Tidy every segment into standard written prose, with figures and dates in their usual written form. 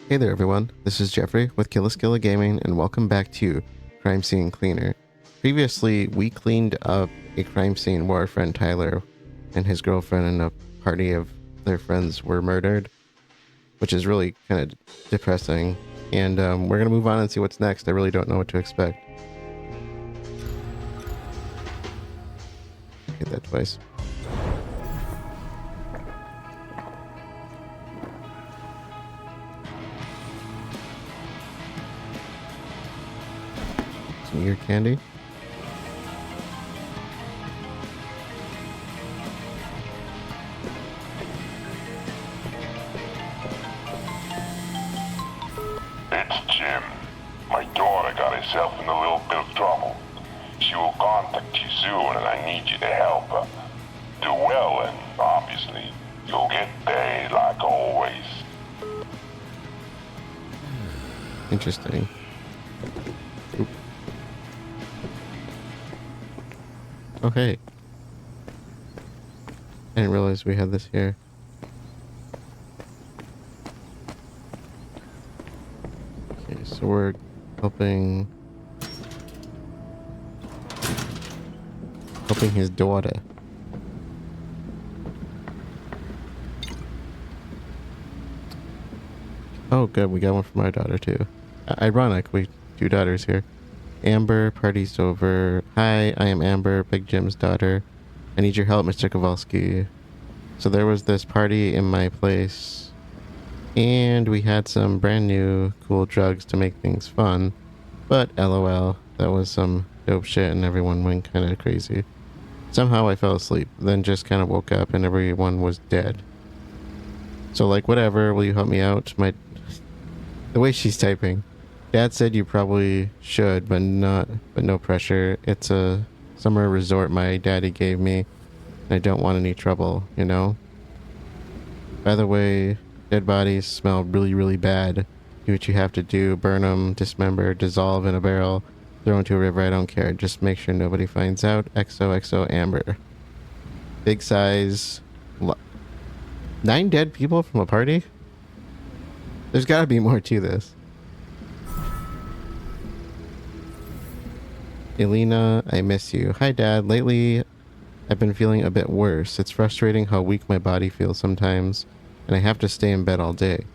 Hey there everyone, this is Jeffrey with Killaskila Gaming and welcome back to Crime Scene Cleaner. Previously, we cleaned up a crime scene where our friend Tyler and his girlfriend and a party of their friends were murdered, which is really kind of depressing. And we're going to move on and see what's next. I really don't know what to expect. Hit that twice. Some ear candy. It's Jim. My daughter got herself in a little bit of trouble. She will contact you soon and I need you to help her. Do well and, obviously, you'll get paid like always. Interesting. Oop. Oh, hey. I didn't realize we had this here. Okay, so we're helping his daughter. Oh, good. We got one from our daughter, too. Ironic, we two daughters here. Amber, party's over. Hi, I am Amber, Big Jim's daughter. I need your help, Mr. Kowalski. So there was this party in my place, and we had some brand new cool drugs to make things fun. But LOL, that was some dope shit and everyone went kind of crazy. Somehow I fell asleep, then just kind of woke up and everyone was dead. So like, whatever, will you help me out? The way she's typing. Dad said you probably should, but no pressure. It's a summer resort my daddy gave me. And I don't want any trouble, you know? By the way, dead bodies smell really, really bad. Do what you have to do. Burn them, dismember, dissolve in a barrel, throw into a river. I don't care. Just make sure nobody finds out. XOXO Amber. Big size. 9 dead people from a party? There's gotta be more to this. Elena, I miss you. Hi, Dad. Lately, I've been feeling a bit worse. It's frustrating how weak my body feels sometimes, and I have to stay in bed all day.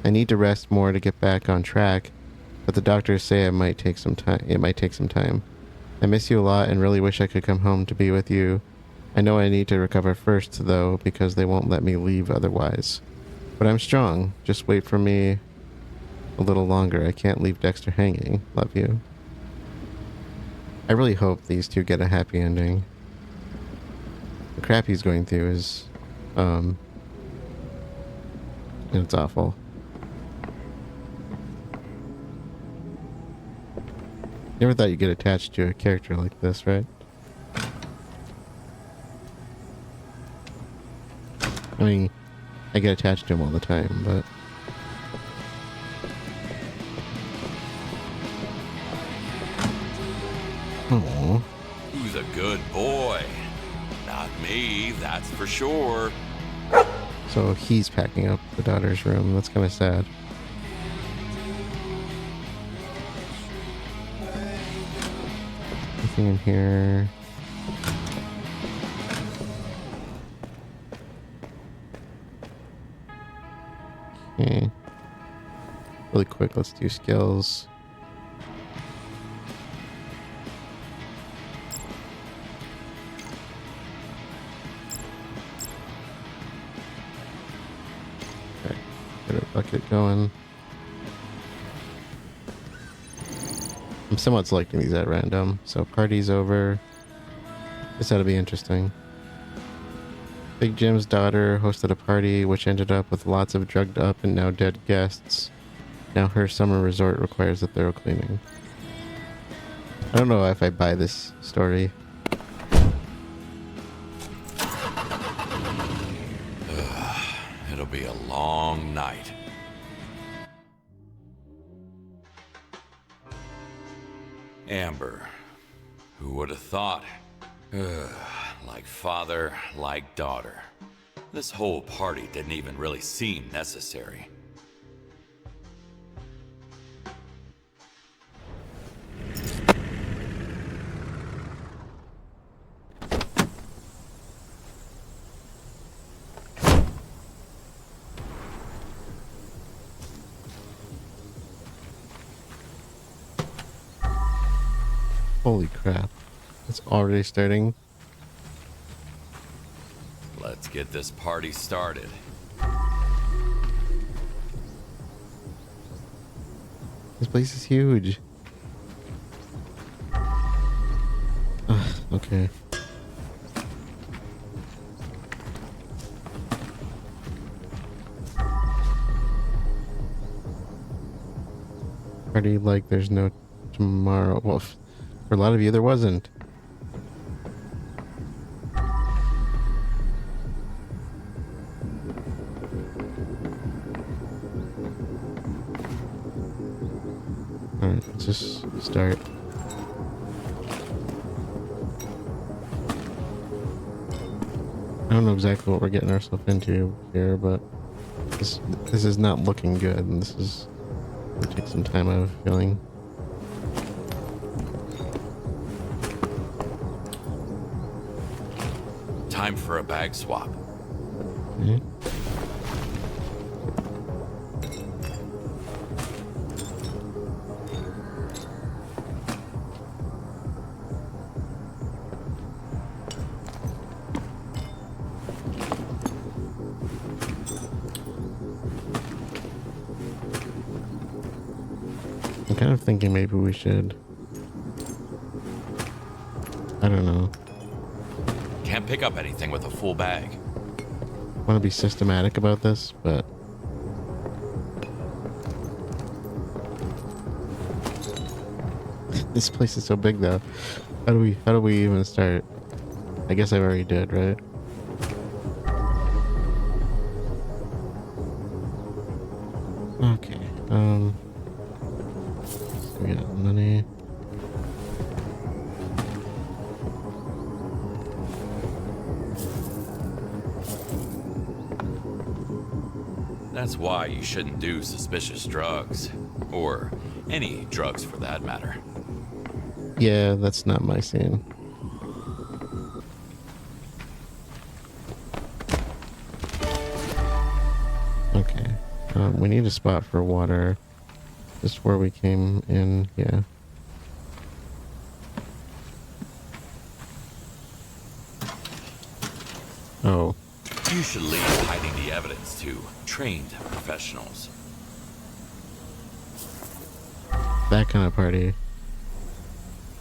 I need to rest more to get back on track, but the doctors say it might take some time. I miss you a lot and really wish I could come home to be with you. I know I need to recover first, though, because they won't let me leave otherwise. But I'm strong. Just wait for me a little longer. I can't leave Dexter hanging. Love you. I really hope these two get a happy ending. The crap he's going through is, it's awful. Never thought you'd get attached to a character like this, right? I mean, I get attached to him all the time, but... Aww. Who's a good boy? Not me, that's for sure. So he's packing up the daughter's room. That's kind of sad. Nothing in here. Okay. Really quick, let's do skills. Okay, get a bucket going. I'm somewhat selecting these at random. So party's over. This ought to be interesting. Big Jim's daughter hosted a party which ended up with lots of drugged up and now dead guests. Now her summer resort requires a thorough cleaning. I don't know if I buy this story. It'll be a long night. Amber. Who would have thought? Like father, like daughter. This whole party didn't even really seem necessary. Holy crap. It's already starting. Let's get this party started. This place is huge. Ugh, okay. Party like there's no tomorrow. Well, for a lot of you, there wasn't. Alright, let's just start. I don't know exactly what we're getting ourselves into here, but this is not looking good, and this is gonna take some time, I have a feeling. Time for a bag swap. Okay. I'm kind of thinking maybe we should, I don't know, Can't pick up anything with a full bag. want to be systematic about this, but this place is so big though. How do we even start? I guess I already did, right? Okay. So we got money. That's why you shouldn't do suspicious drugs. Or any drugs for that matter. Yeah, that's not my scene. Okay. We need a spot for water. Just where we came in, yeah. Oh. You should leave hiding the evidence to trained professionals. That kind of party.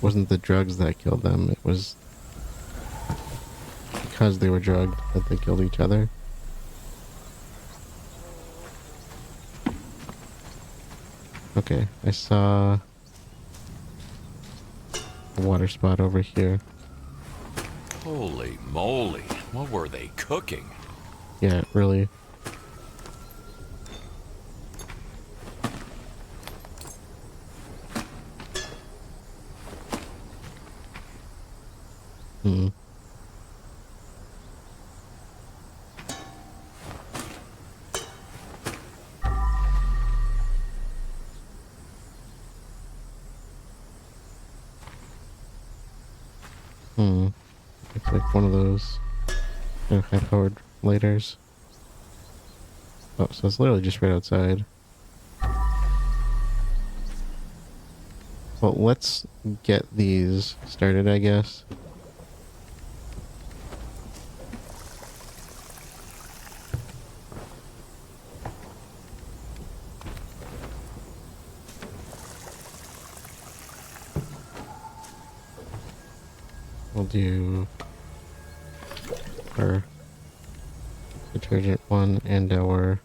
Wasn't the drugs that killed them, it was because they were drugged that they killed each other. Okay, I saw a water spot over here. Holy moly, what were they cooking? Yeah, really. Hmm. Hmm. It's like one of those high-powered lighters. Oh, so it's literally just right outside. Well, let's get these started, I guess. We'll do our detergent one and our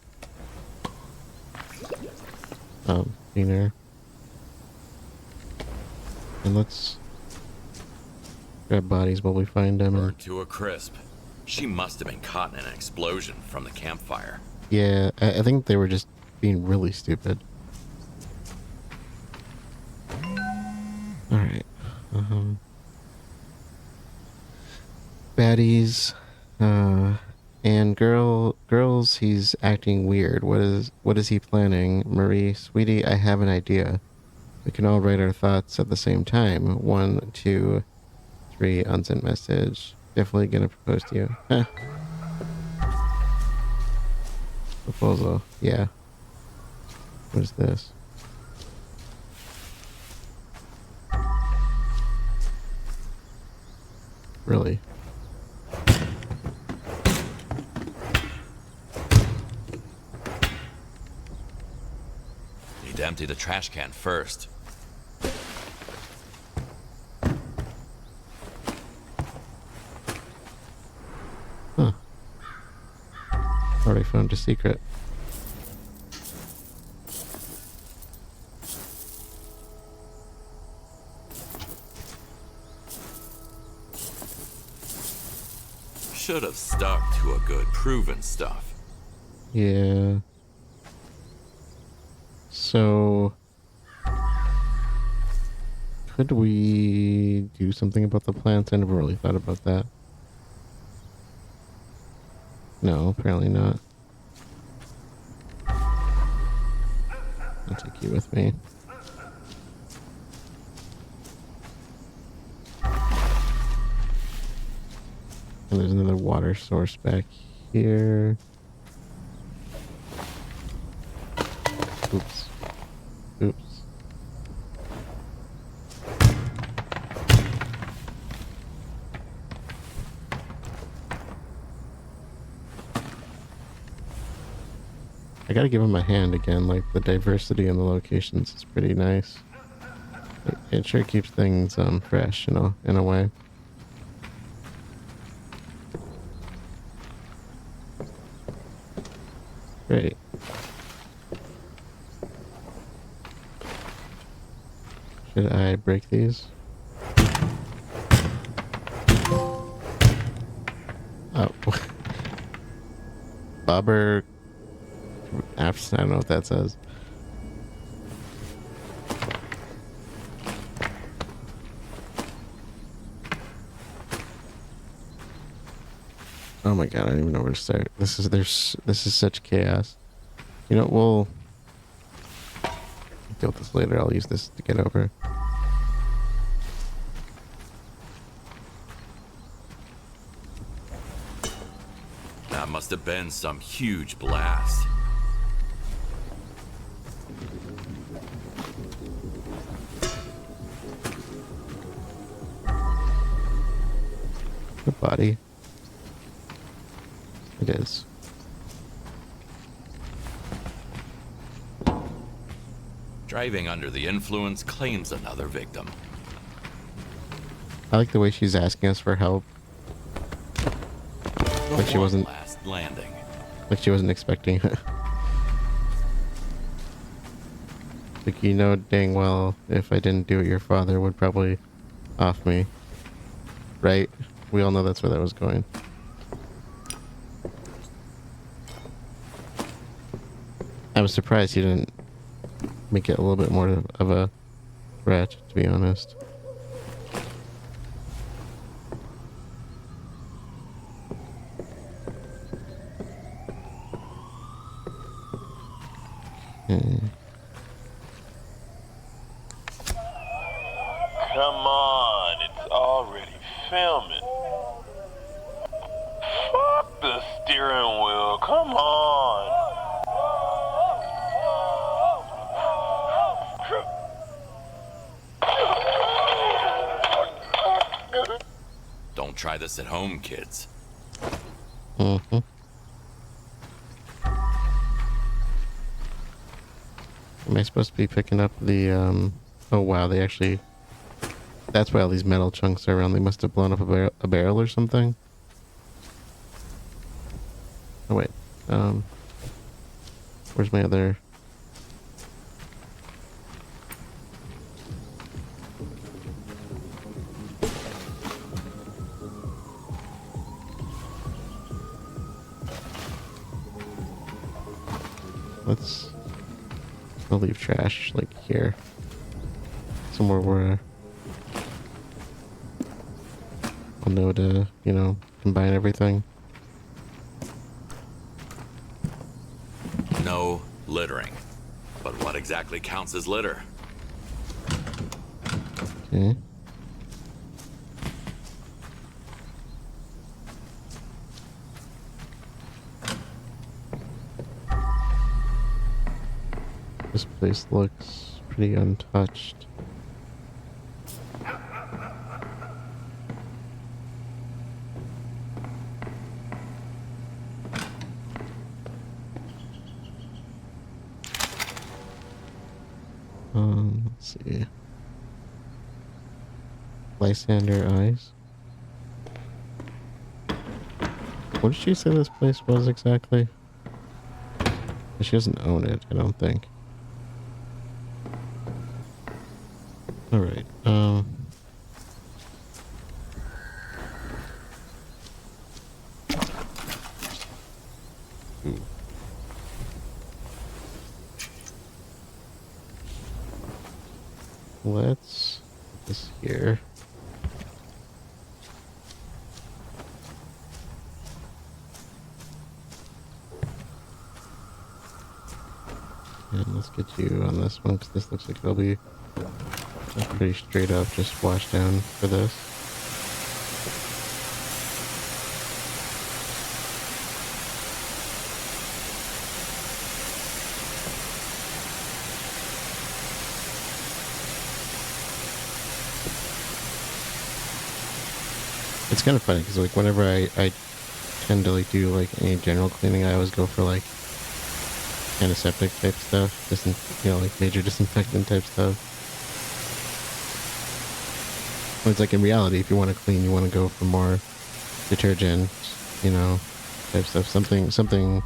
cleaner. And let's grab bodies while we find them. Burned to a crisp. She must have been caught in an explosion from the campfire. Yeah, I think they were just being really stupid. Alright. Baddies. And girls, he's acting weird. What is he planning? Marie, sweetie, I have an idea. We can all write our thoughts at the same time. 1, 2, 3, unsent message. Definitely gonna propose to you. Huh. Proposal. Yeah. What is this? Really? Need to empty the trash can first. Huh. Already found a secret. Should have stuck to a good proven stuff. Yeah. So, could we do something about the plants? I never really thought about that. No, apparently not. I'll take you with me. And there's another water source back here. Oops. Oops. I gotta give him a hand again, like the diversity in the locations is pretty nice. It sure keeps things fresh, you know, in a way. Great. Should I break these? Oh. Bóbr. I don't know what that says. Oh my god, I don't even know where to start. This is such chaos. You know, we'll deal with this later. I'll use this to get over. That must have been some huge blast. The body. It is. Driving under the influence claims another victim. I like the way she's asking us for help. Like she wasn't Last landing. like she wasn't expecting it. Like, you know dang well if I didn't do it, your father would probably off me. Right? We all know that's where that was going. I was surprised he didn't make it a little bit more of a threat, to be honest. Okay. Come on, it's already filming. Fuck the steering wheel, come on. Don't try this at home, kids. Mm-hmm. Am I supposed to be picking up the, oh wow, they actually... That's why all these metal chunks are around. They must have blown up a barrel or something. Oh wait, where's my other... I'll leave trash, like, here. Somewhere where I'll know to, you know, combine everything. No littering. But what exactly counts as litter? Okay. This place looks pretty untouched. Let's see. Lysander eyes. What did she say this place was exactly? She doesn't own it, I don't think. Alright, ooh. Let's put this here. And let's get you on this one, because this looks like it'll be pretty straight up, just wash down for this. It's kind of funny, because like whenever I tend to like do like any general cleaning, I always go for like antiseptic type stuff, like major disinfectant type stuff. When it's like in reality, if you want to clean, you want to go for more detergent, type stuff, something, soapy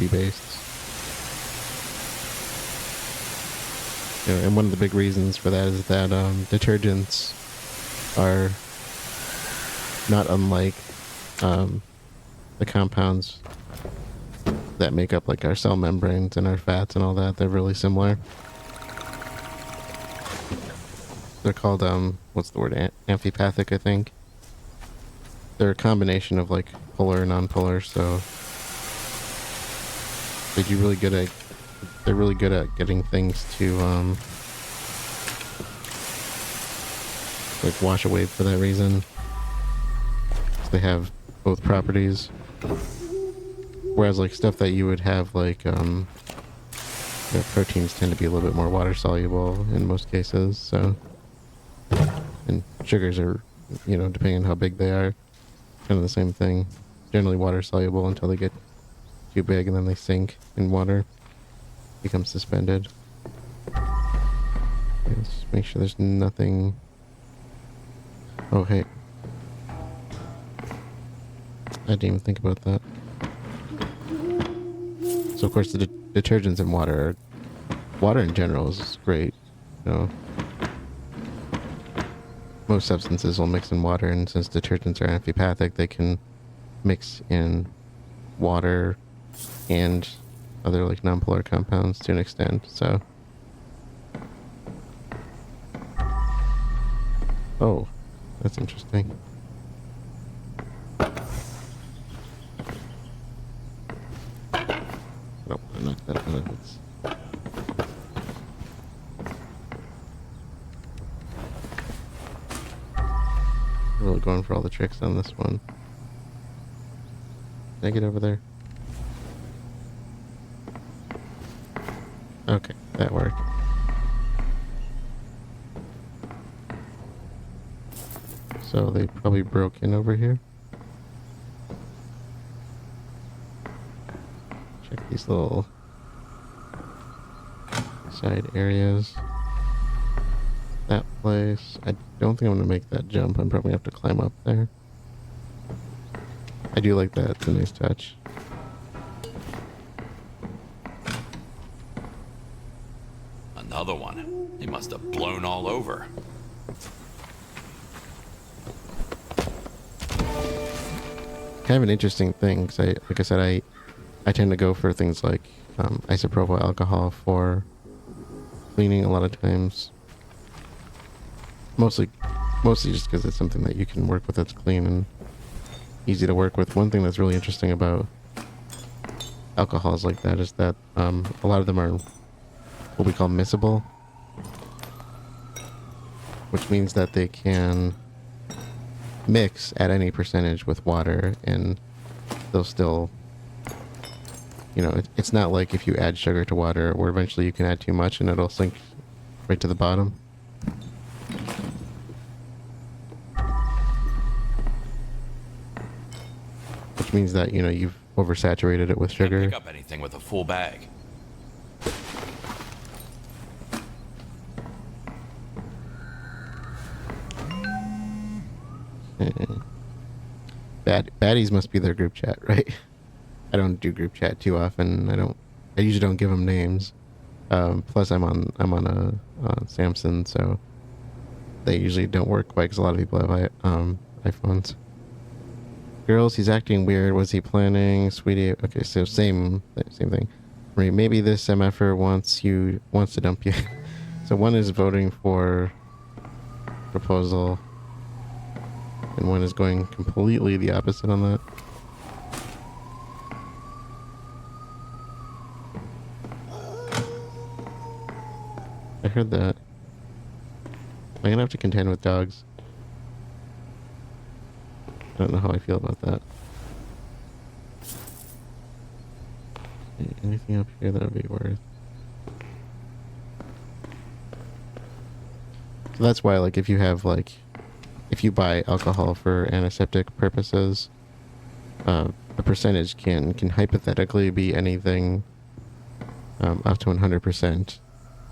based. And one of the big reasons for that is that detergents are not unlike the compounds that make up like our cell membranes and our fats and all that. They're really similar. They're called what's the word, amphipathic, I think. They're a combination of like polar and non-polar, so they're really good at getting things to like wash away for that reason. So they have both properties. Whereas like stuff that you would have like proteins tend to be a little bit more water soluble in most cases, so, and sugars are, depending on how big they are, kind of the same thing. Generally water soluble until they get too big and then they sink in water, become suspended. Let's make sure there's nothing. Oh hey, I didn't even think about that. So of course the detergents in water in general is great, Most substances will mix in water, and since detergents are amphipathic, they can mix in water and other like nonpolar compounds to an extent, so. Oh, that's interesting. I don't want to knock that out of its... Really going for all the tricks on this one. Can I get over there? Okay, that worked. So they probably broke in over here. Check these little side areas. That place. I don't think I'm going to make that jump. I'm probably going to have to climb up there. I do like that. It's a nice touch. Another one. He must have blown all over. Kind of an interesting thing, because like I said, I tend to go for things like isopropyl alcohol for cleaning a lot of times. Mostly just because it's something that you can work with that's clean and easy to work with. One thing that's really interesting about alcohols like that is that a lot of them are what we call miscible, which means that they can mix at any percentage with water and they'll still, it's not like if you add sugar to water where eventually you can add too much and it'll sink right to the bottom. Which means that, you've oversaturated it with sugar. Can't pick up anything with a full bag. Baddies must be their group chat, right? I don't do group chat too often. I usually don't give them names. Plus, I'm on a Samsung, so they usually don't work quite because a lot of people have iPhones. Girls, he's acting weird. Was he planning, sweetie? Okay, so same thing. Maybe this MFer wants to dump you. So one is voting for proposal, and one is going completely the opposite on that. I heard that. I'm gonna have to contend with dogs. I don't know how I feel about that. Anything up here that would be worth? So that's why, like, if you buy alcohol for antiseptic purposes, the percentage can hypothetically be anything up to 100%.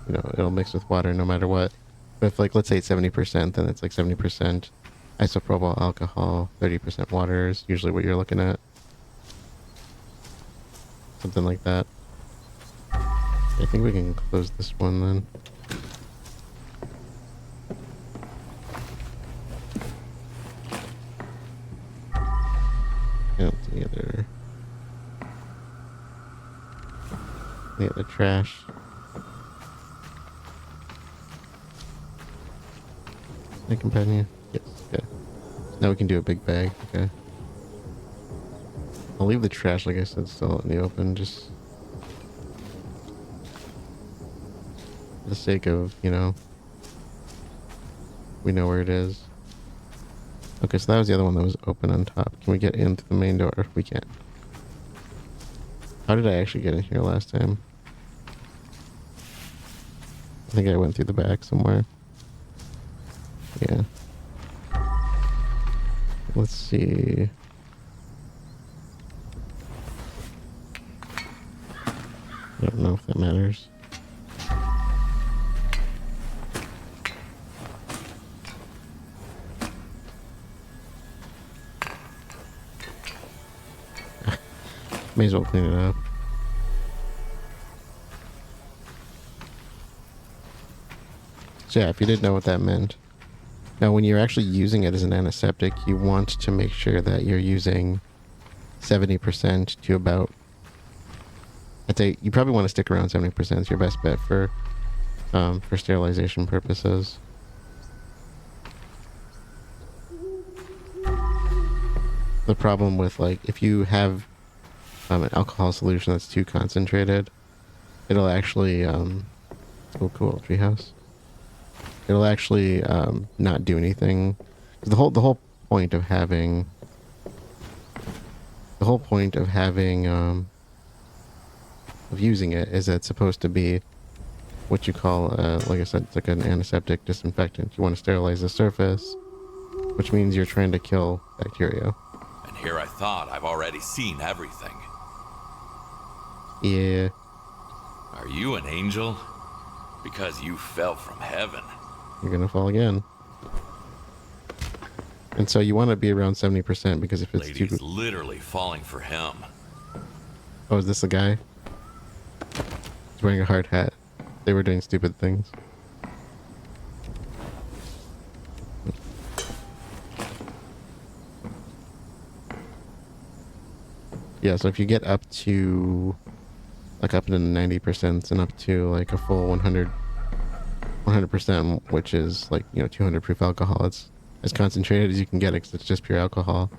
You know, it'll mix with water no matter what. But if, like, let's say it's 70%, then it's like 70% isopropyl alcohol, 30% water is usually what you're looking at. Something like that. I think we can close this one then. The other trash. Hey, companion. Yes. Okay. Now we can do a big bag. Okay. I'll leave the trash, like I said, still in the open, just for the sake of, you know, we know where it is. Okay, so that was the other one that was open on top. Can we get into the main door? We can't. How did I actually get in here last time? I think I went through the back somewhere. Yeah. Let's see. I don't know if that matters. May as well clean it up. So yeah, if you didn't know what that meant. Now, when you're actually using it as an antiseptic, you want to make sure that you're using 70% to about... I'd say you probably want to stick around 70%. It's your best bet for sterilization purposes. The problem with, like, if you have an alcohol solution that's too concentrated, it'll actually... oh, cool. Treehouse. It'll actually not do anything. The whole point of having... of using it is that it's supposed to be what you call, like I said, it's like an antiseptic disinfectant. You want to sterilize the surface, which means you're trying to kill bacteria. And here I thought I've already seen everything. Yeah. Are you an angel? Because you fell from heaven. You're gonna fall again. And so you want to be around 70% because if it's Lady's literally falling for him. Oh, is this a guy? He's wearing a hard hat. They were doing stupid things. Yeah, so if you get up to like up into 90% and up to like a full 100%, which is like, you know, 200 proof alcohol, it's as concentrated as you can get it because it's just pure alcohol.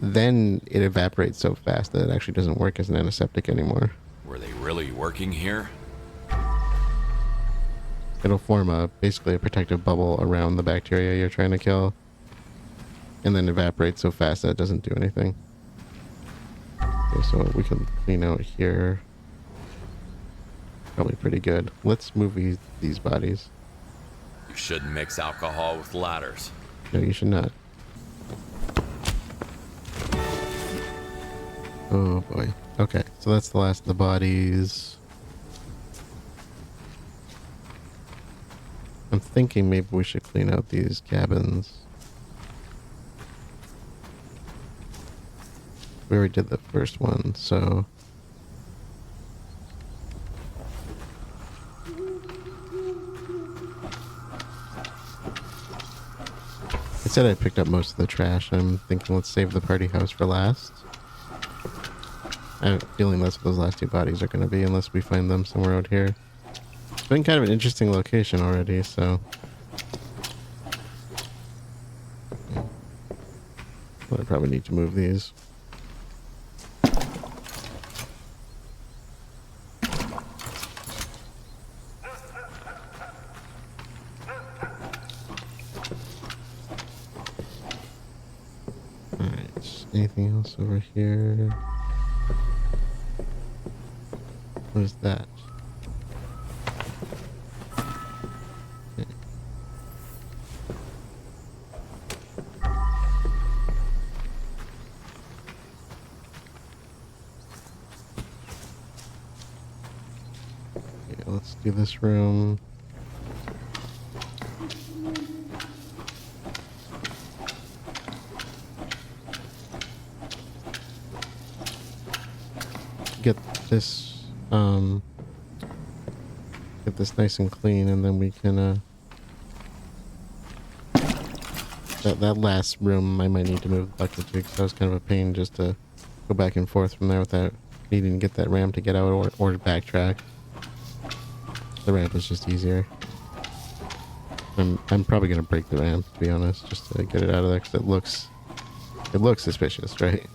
Then it evaporates so fast that it actually doesn't work as an antiseptic anymore. Were they really working here? It'll form basically a protective bubble around the bacteria you're trying to kill, and then evaporate so fast that it doesn't do anything. Okay, so we can clean out here. Probably pretty good. Let's move these bodies. You shouldn't mix alcohol with ladders. No, you should not. Oh boy. Okay, so that's the last of the bodies. I'm thinking maybe we should clean out these cabins. We already did the first one, so... I said I picked up most of the trash. I'm thinking let's save the party house for last. I have a feeling that's what those last two bodies are going to be, unless we find them somewhere out here. It's been kind of an interesting location already, so... Well, I probably need to move these. Alright, anything else over here? What is that? Okay. Okay, let's do this room. Get this nice and clean, and then we can that last room I might need to move the bucket to, because that was kind of a pain just to go back and forth from there without needing to get that ramp to get out or backtrack. The ramp is just easier. I'm probably gonna break the ramp, to be honest, just to get it out of there, because it looks suspicious, right?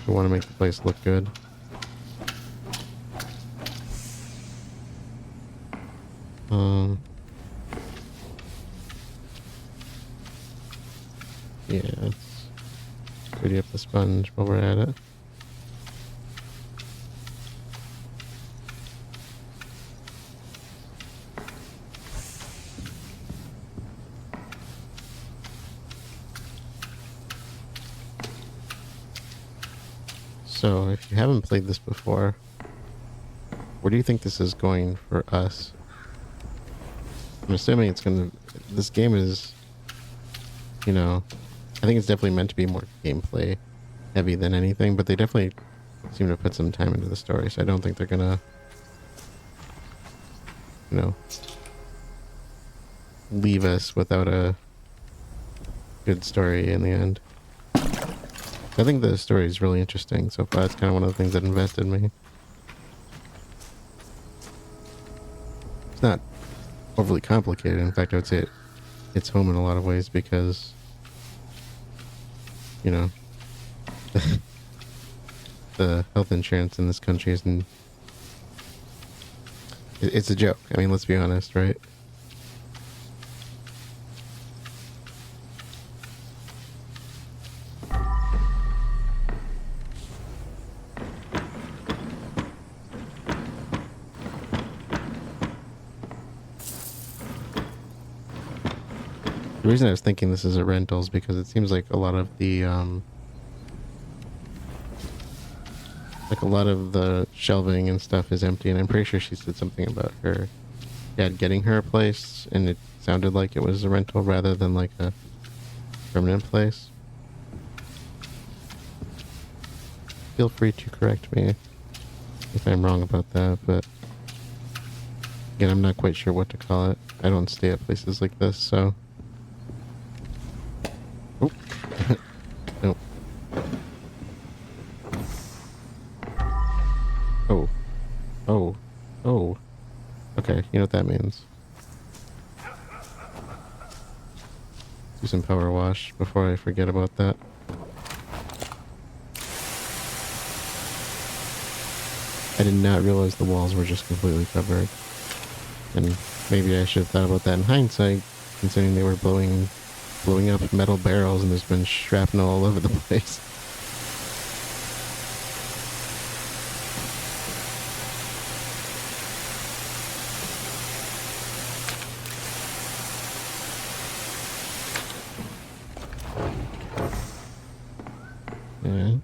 We want to make the place look good. Yeah, let's pretty up the sponge while we're at it. So, if you haven't played this before, where do you think this is going for us? I'm assuming it's gonna... This game is, you know... I think it's definitely meant to be more gameplay heavy than anything, but they definitely seem to put some time into the story, so I don't think they're gonna... You know... leave us without a good story in the end. I think the story is really interesting so far. It's kind of one of the things that invested me. It's not overly complicated. In fact, I would say it's home in a lot of ways because, you know, the health insurance in this country isn't... It's a joke. I mean, let's be honest, right? The reason I was thinking this is a rental is because it seems like a lot of the shelving and stuff is empty, and I'm pretty sure she said something about her dad getting her a place, and it sounded like it was a rental rather than like a permanent place. Feel free to correct me if I'm wrong about that, but again, I'm not quite sure what to call it. I don't stay at places like this, so... Oh. Nope. Oh. Oh. Oh. Okay, you know what that means. Do some power wash before I forget about that. I did not realize the walls were just completely covered. And maybe I should have thought about that in hindsight, considering they were blowing up metal barrels and there's been shrapnel all over the place. Yeah.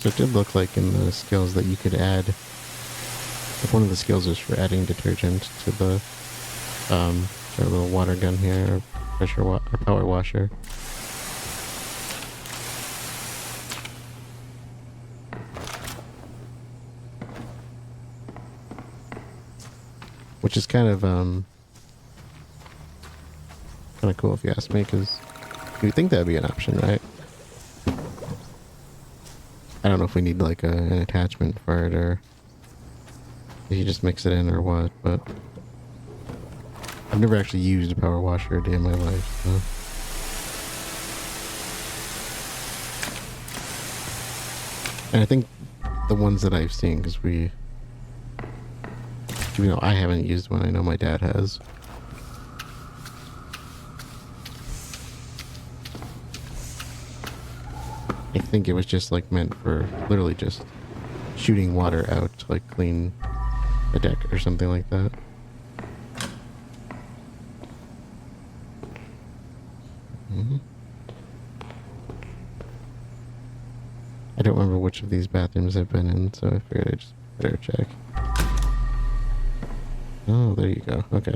So it did look like in the skills that you could add, like one of the skills is for adding detergent to the our little water gun here, or or power washer. Which is kind of cool if you ask me, because you'd think that'd be an option, right? I don't know if we need like an attachment for it, or if you just mix it in or what, but I've never actually used a power washer a day in my life, so. And I think the ones that I've seen, because I haven't used one, I know my dad has. I think it was just like meant for literally just shooting water out to like clean a deck or something like that. I don't remember which of these bathrooms I've been in, so I figured I just better check. Oh, there you go. Okay.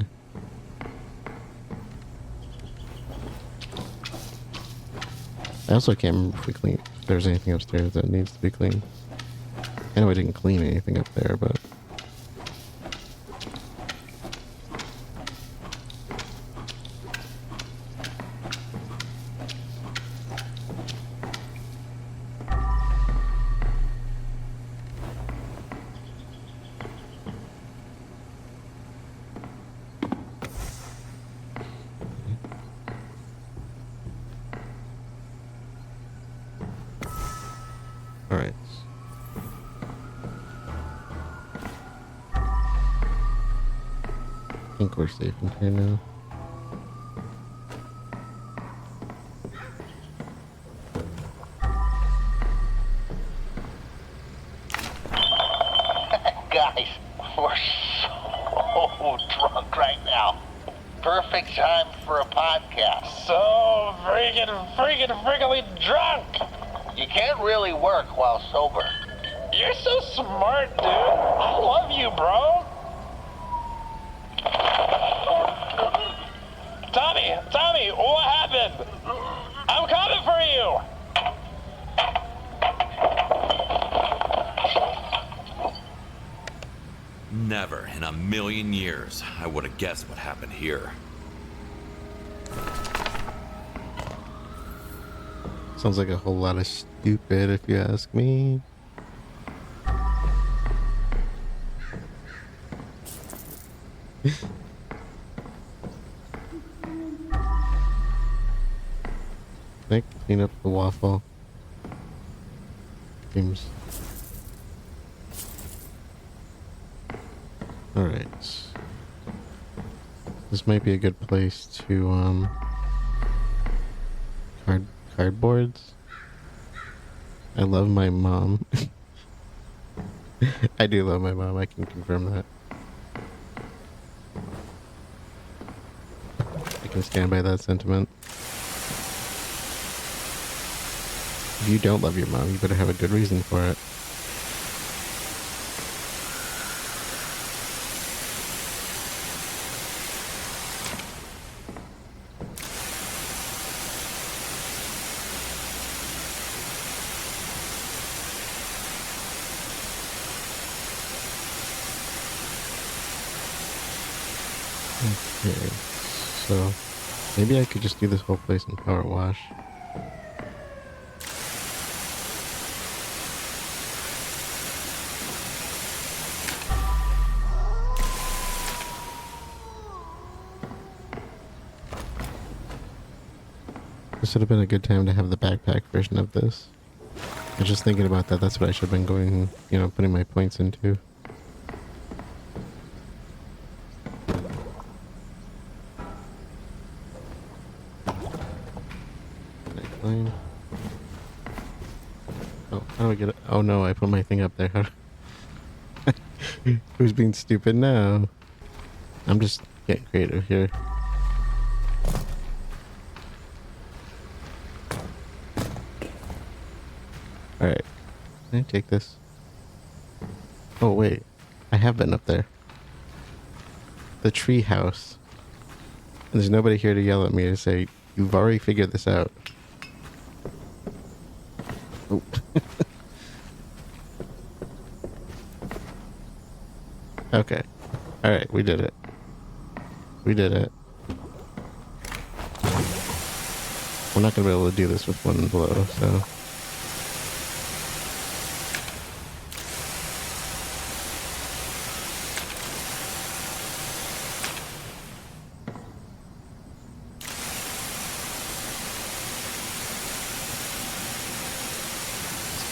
I also can't remember if there's anything upstairs that needs to be cleaned. I know I didn't clean anything up there, but... Alright. I think we're safe in here now. Guys, we're so drunk right now. Perfect time for a podcast. So freakily drunk. You can't really work while sober. You're so smart, dude. I love you, bro. Tommy, what happened? I'm coming for you. Never in a million years I would have guessed what happened here. Sounds like a whole lot of stupid, if you ask me. Nick, clean up the waffle. Seems. Alright. This might be a good place to, cardboards. I love my mom. I do love my mom, I can confirm that. I can stand by that sentiment. If you don't love your mom, you better have a good reason for it. Okay, so maybe I could just do this whole place in power wash. This would have been a good time to have the backpack version of this. I was just thinking about that. That's what I should have been going, putting my points into. Climb. Oh, how do I get it? Oh no, I put my thing up there. Who's being stupid now? I'm just getting creative here. Alright. Can I take this? Oh, wait. I have been up there. The tree house. And there's nobody here to yell at me to say, you've already figured this out. Oh. Okay. Alright, we did it. We did it. We're not going to be able to do this with one blow, so...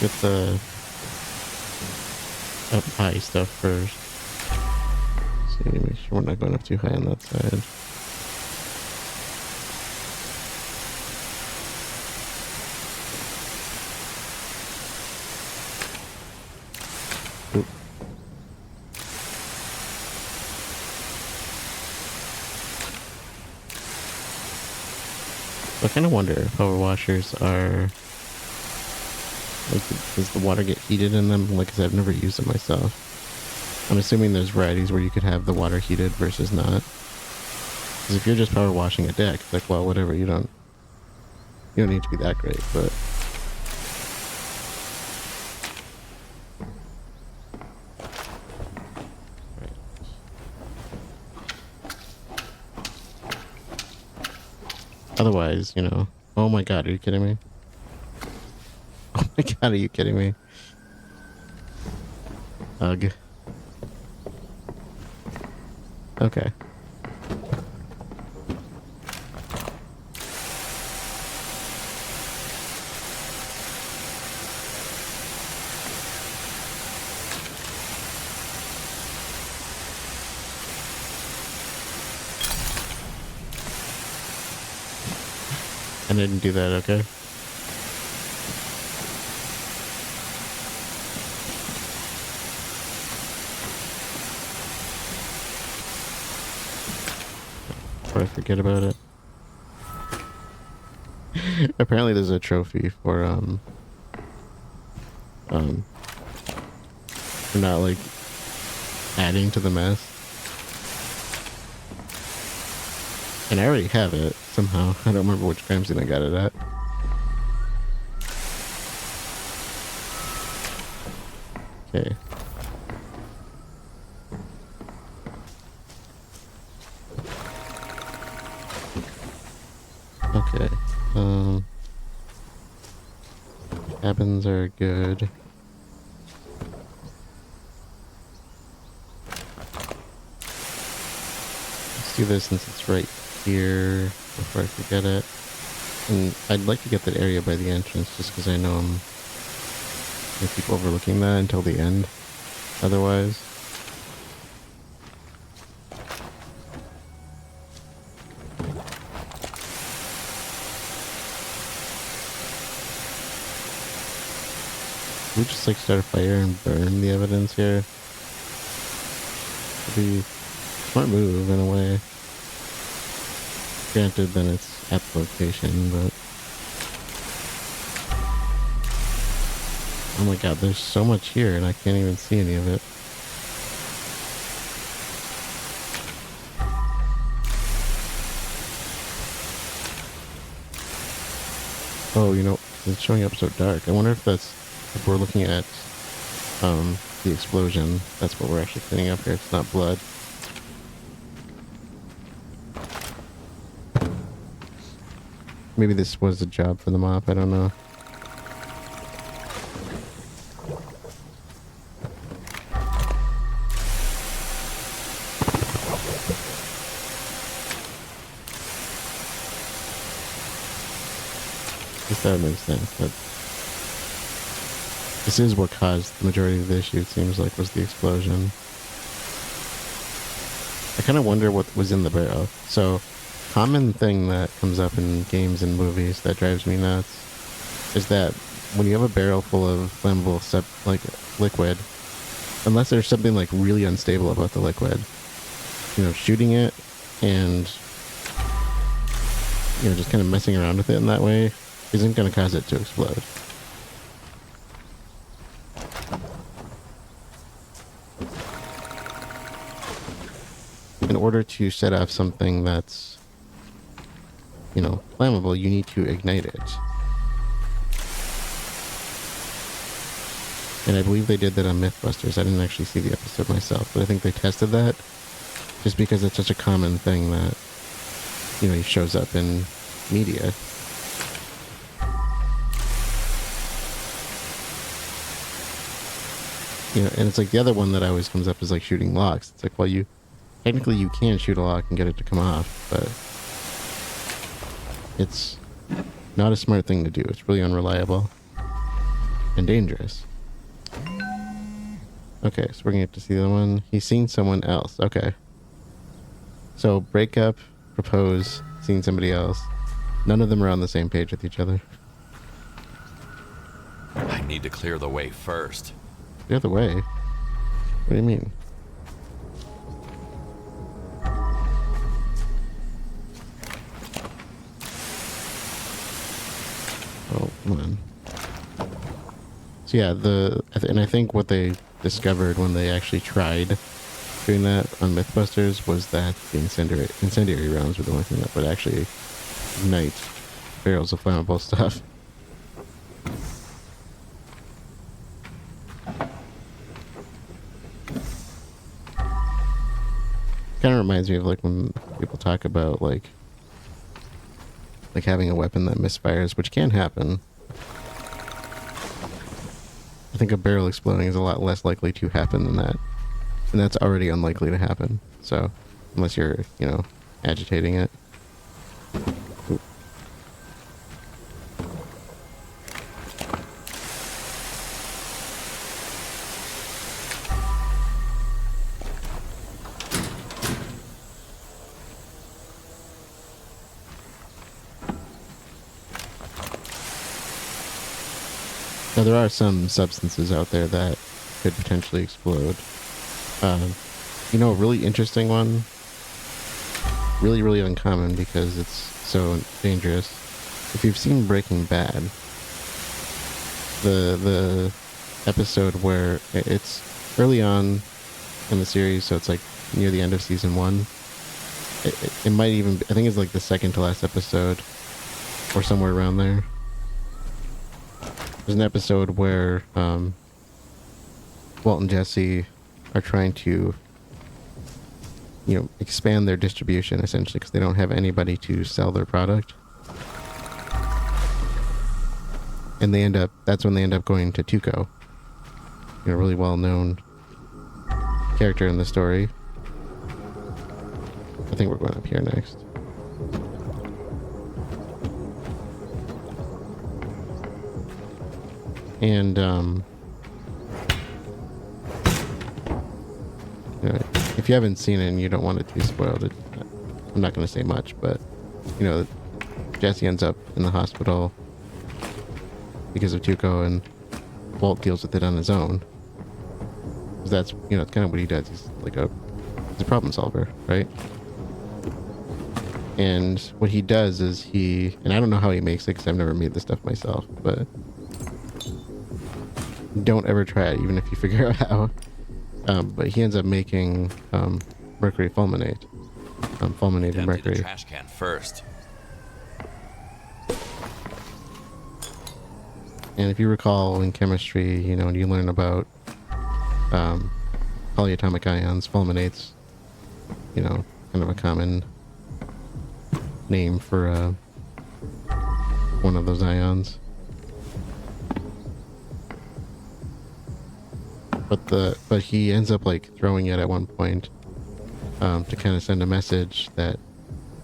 Let's get the up high stuff first. See, make sure we're not going up too high on that side. Oop. I kind of wonder if power washers are like, does the water get heated in them? Like, 'cause I've never used them myself. I'm assuming there's varieties where you could have the water heated versus not. Because if you're just power washing a deck, it's like, well, whatever. You don't need to be that great, but. Right. Otherwise, you know. Oh my god, are you kidding me? Oh my god, are you kidding me? Ugh. Okay. I didn't do that, okay? Before I forget about it. Apparently there's a trophy for not like adding to the mess. And I already have it somehow. I don't remember which crime scene I got it at. Okay. Okay. Cabins are good. Let's do this since it's right here before I forget it. And I'd like to get that area by the entrance just because I know I'm gonna keep overlooking that until the end. Otherwise. We just like start a fire and burn the evidence here. It'd be a smart move in a way. Granted, then it's at the location, but oh my god, there's so much here and I can't even see any of it. Oh, you know, it's showing up so dark. I wonder if that's, if we're looking at the explosion, that's what we're actually cleaning up here. It's not blood. Maybe this was a job for the mop, I don't know. I guess that would make sense, but this is what caused the majority of the issue, it seems like, was the explosion. I kind of wonder what was in the barrel. So, common thing that comes up in games and movies that drives me nuts is that when you have a barrel full of flammable like liquid, unless there's something like really unstable about the liquid, you know, shooting it and, you know, just kind of messing around with it in that way isn't going to cause it to explode. in order to set off something that's, you know, flammable, you need to ignite it. And I believe they did that on Mythbusters. I didn't actually see the episode myself, but I think they tested that just because it's such a common thing that, you know, he shows up in media. You know, and it's like the other one that always comes up is like shooting locks. It's like, well, you technically you can shoot a lock and get it to come off, but it's not a smart thing to do. It's really unreliable and dangerous. Okay, so we're gonna get to see the one. He's seen someone else. Okay. So break up, propose, seeing somebody else. None of them are on the same page with each other. I need to clear the way first. The other way? What do you mean? Oh, come on. So yeah, and I think what they discovered when they actually tried doing that on Mythbusters was that the incendiary rounds were the only thing that would actually ignite barrels of flammable stuff. Kind of reminds me of like when people talk about like having a weapon that misfires, which can happen. I think a barrel exploding is a lot less likely to happen than that, and that's already unlikely to happen. So unless you're, you know, agitating it. Ooh. Now, there are some substances out there that could potentially explode. You know, a really interesting one, really, really uncommon because it's so dangerous. If you've seen Breaking Bad, the episode where it's early on in the series, so it's like near the end of season 1. It might even, I think it's like the second to last episode or somewhere around there. There's an episode where Walt and Jesse are trying to, you know, expand their distribution essentially because they don't have anybody to sell their product. And that's when they end up going to Tuco, you know, a really well-known character in the story. I think we're going up here next. And, you know, if you haven't seen it and you don't want it to be spoiled, I'm not going to say much, but, you know, Jesse ends up in the hospital because of Tuco, and Walt deals with it on his own. 'Cause that's, you know, it's kind of what he does. He's a problem solver, right? And what he does is and I don't know how he makes it because I've never made this stuff myself, but don't ever try it, even if you figure out how. But he ends up making mercury fulminate, fulminated Empty mercury. the trash can first. And if you recall in chemistry, you know, when you learn about polyatomic ions, fulminates, you know, kind of a common name for one of those ions. But he ends up like throwing it at one point to kind of send a message that,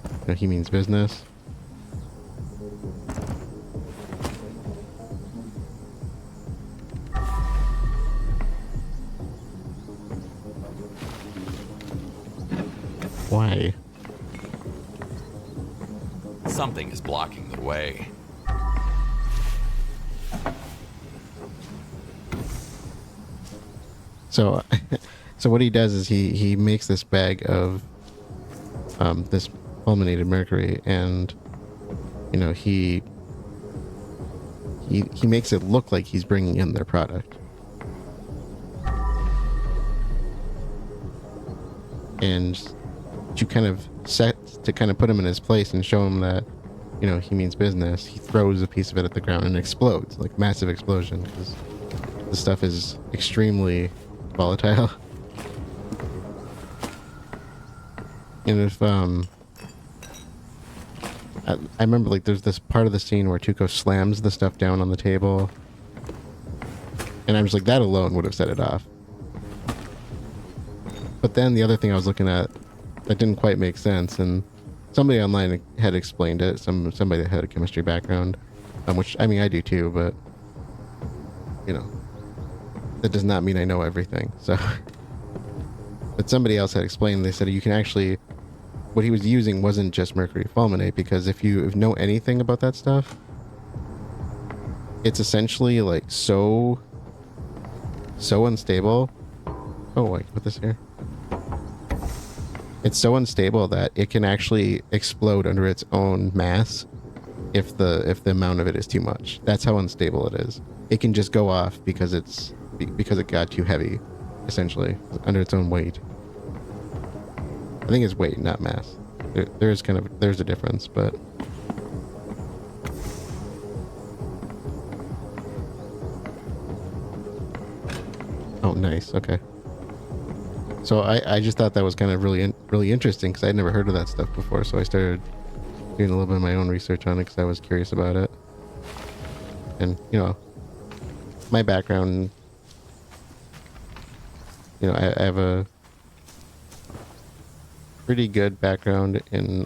you know, he means business. Why? Something is blocking the way. So what he does is he makes this bag of this fulminated mercury, and, you know, he makes it look like he's bringing in their product. And you kind of set to kind of put him in his place and show him that, you know, he means business, he throws a piece of it at the ground and it explodes, like massive explosion, because the stuff is extremely volatile. And if I remember, like, there's this part of the scene where Tuco slams the stuff down on the table, and I'm just like, that alone would have set it off. But then the other thing I was looking at that didn't quite make sense, and somebody online had explained it, somebody that had a chemistry background, which, I mean, I do too, but, you know, that does not mean I know everything, so. But somebody else had explained, they said you can actually, what he was using wasn't just mercury fulminate, because if you know anything about that stuff, it's essentially like so unstable. Oh, I can put this here. It's so unstable that it can actually explode under its own mass if the amount of it is too much. That's how unstable it is. It can just go off because it got too heavy, essentially, under its own weight. I think it's weight, not mass. There's a difference, but oh, nice. Okay. So I just thought that was kind of really interesting, because I'd never heard of that stuff before. So I started doing a little bit of my own research on it because I was curious about it. And, you know, my background, you know, I have a pretty good background in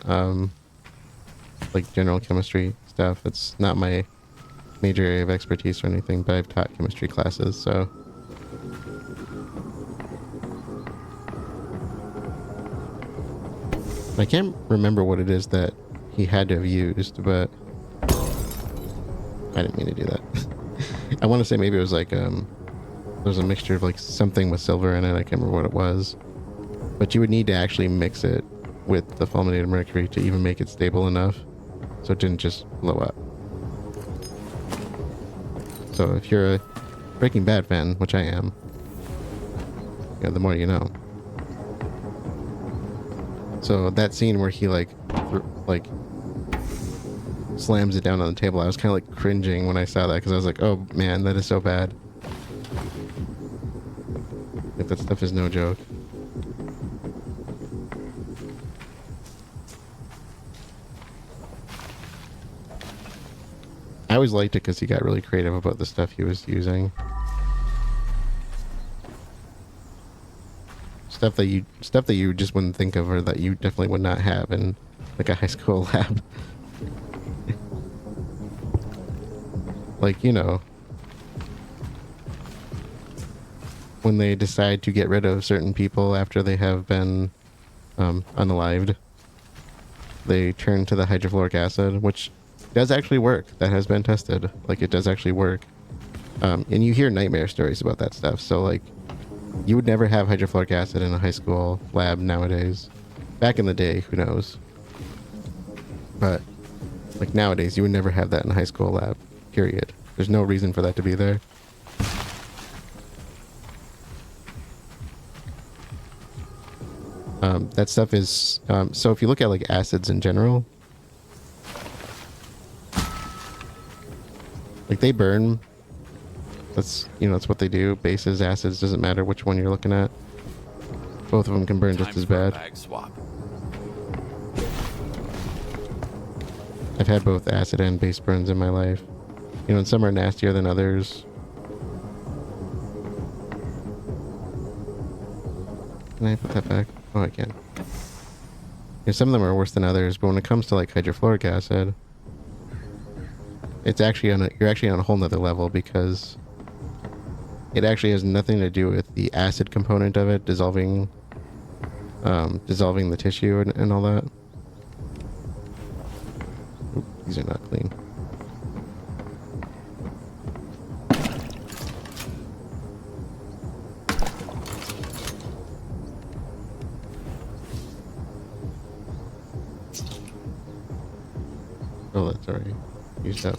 like general chemistry stuff. It's not my major area of expertise or anything, but I've taught chemistry classes, so. I can't remember what it is that he had to have used, but I didn't mean to do that. I want to say maybe it was like there's a mixture of like something with silver in it. I can't remember what it was. But you would need to actually mix it with the fulminated mercury to even make it stable enough so it didn't just blow up. So if you're a Breaking Bad fan, which I am, yeah, the more you know. So that scene where he like slams it down on the table, I was kind of like cringing when I saw that, because I was like, oh man, that is so bad. Like, that stuff is no joke. I always liked it because he got really creative about the stuff he was using. Stuff that you just wouldn't think of, or that you definitely would not have in like a high school lab. Like, you know, when they decide to get rid of certain people after they have been unalived, they turn to the hydrofluoric acid, which does actually work. That has been tested. Like, it does actually work. And you hear nightmare stories about that stuff. So, like, you would never have hydrofluoric acid in a high school lab nowadays. Back in the day, who knows? But, like, nowadays, you would never have that in a high school lab. Period. There's no reason for that to be there. That stuff is... so if you look at, like, acids in general... Like, they burn. That's, you know, that's what they do. Bases, acids, doesn't matter which one you're looking at. Both of them can burn just as bad. Bag swap. I've had both acid and base burns in my life. You know, and some are nastier than others. Can I put that back? Oh, I can. Yeah, some of them are worse than others, but when it comes to like hydrofluoric acid, it's actually you're actually on a whole nother level, because it actually has nothing to do with the acid component of it dissolving the tissue and all that. Oop, these are not clean. Oh, that's already used up.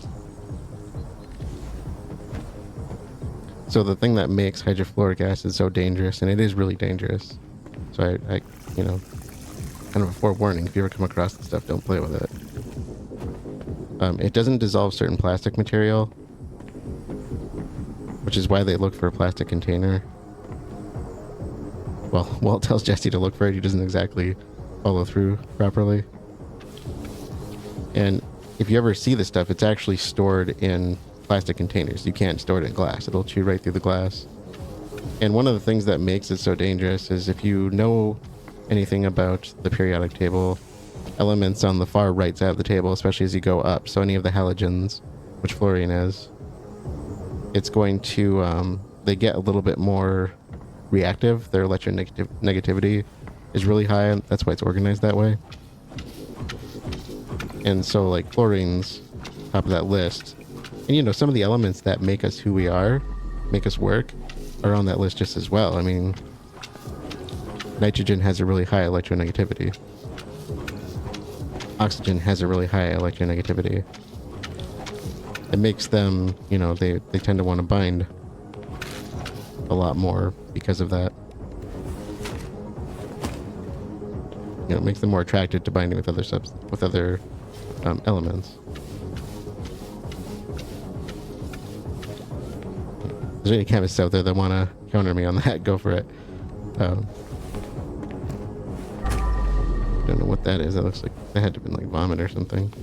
So the thing that makes hydrofluoric acid so dangerous, and it is really dangerous, so I you know, kind of a forewarning. If you ever come across this stuff, don't play with it. It doesn't dissolve certain plastic material, which is why they look for a plastic container. Well, Walt tells Jesse to look for it. He doesn't exactly follow through properly. And if you ever see this stuff, it's actually stored in plastic containers. You can't store it in glass. It'll chew right through the glass. And one of the things that makes it so dangerous is if you know anything about the periodic table, elements on the far right side of the table, especially as you go up, so any of the halogens, which fluorine is, it's going to, they get a little bit more reactive. Their electronegativity is really high, and that's why it's organized that way. And so, like, fluorine's top of that list. And, you know, some of the elements that make us who we are, make us work, are on that list just as well. I mean, nitrogen has a really high electronegativity. Oxygen has a really high electronegativity. It makes them, you know, they tend to want to bind a lot more because of that. You know, it makes them more attracted to binding with other elements. If there's any chemists out there that want to counter me on that, go for it. Don't know what that is. That looks like that had to have been like vomit or something.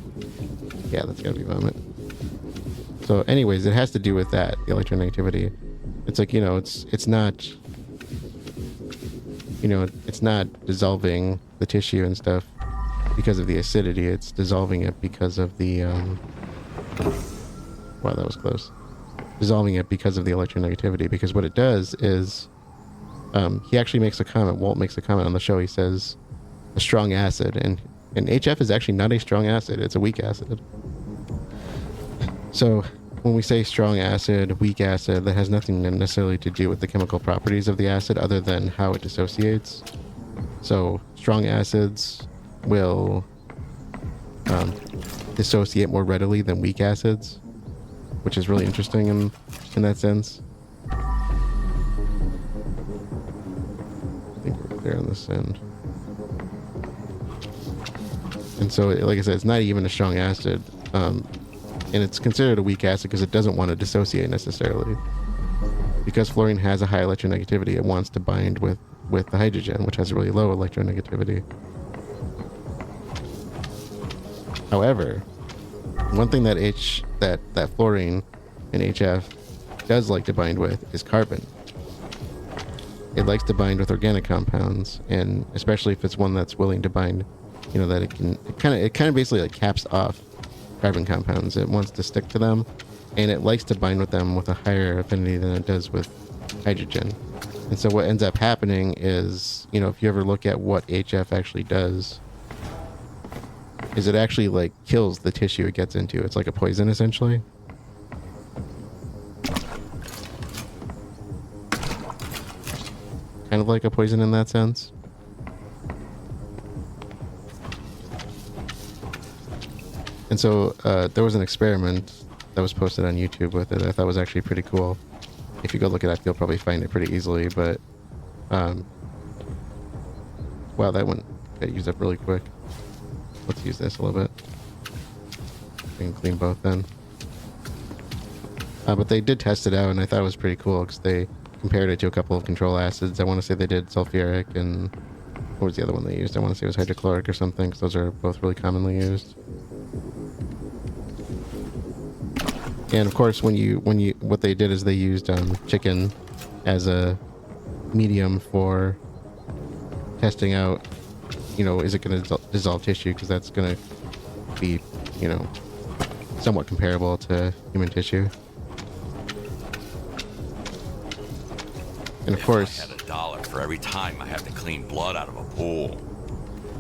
Yeah, that's gotta be vomit. So anyways, it has to do with that, the electronegativity. It's like, you know, it's not, you know, it's not dissolving the tissue and stuff because of the acidity. It's dissolving it because of the wow, that was close. Dissolving it because of the electronegativity. Because what it does is, he actually makes a comment. Walt makes a comment on the show. He says, a strong acid, and HF is actually not a strong acid. It's a weak acid. So when we say strong acid, weak acid, that has nothing necessarily to do with the chemical properties of the acid other than how it dissociates. So strong acids will dissociate more readily than weak acids, which is really interesting in that sense. I think we're clear on this end. And so, like I said, it's not even a strong acid. And it's considered a weak acid because it doesn't want to dissociate necessarily. Because fluorine has a high electronegativity, it wants to bind with the hydrogen, which has a really low electronegativity. However, one thing that that fluorine in HF does like to bind with is carbon. It likes to bind with organic compounds, and especially if it's one that's willing to bind, you know, that it kind of basically like caps off carbon compounds. It wants to stick to them, and it likes to bind with them with a higher affinity than it does with hydrogen. And so what ends up happening is, you know, if you ever look at what HF actually does, is it actually like kills the tissue it gets into. It's like a poison essentially. Kind of like a poison in that sense. And so there was an experiment that was posted on YouTube with it. I thought was actually pretty cool. If you go look it up, you'll probably find it pretty easily. But wow, that one got used up really quick. Let's use this a little bit. We can clean both then. But they did test it out, and I thought it was pretty cool because they compared it to a couple of control acids. I want to say they did sulfuric, and what was the other one they used? I want to say it was hydrochloric or something, because those are both really commonly used. And of course, what they did is they used chicken as a medium for testing out, you know, is it going to dissolve tissue? Because that's going to be, you know, somewhat comparable to human tissue. And of course, I had $1 for every time I had to clean blood out of a pool.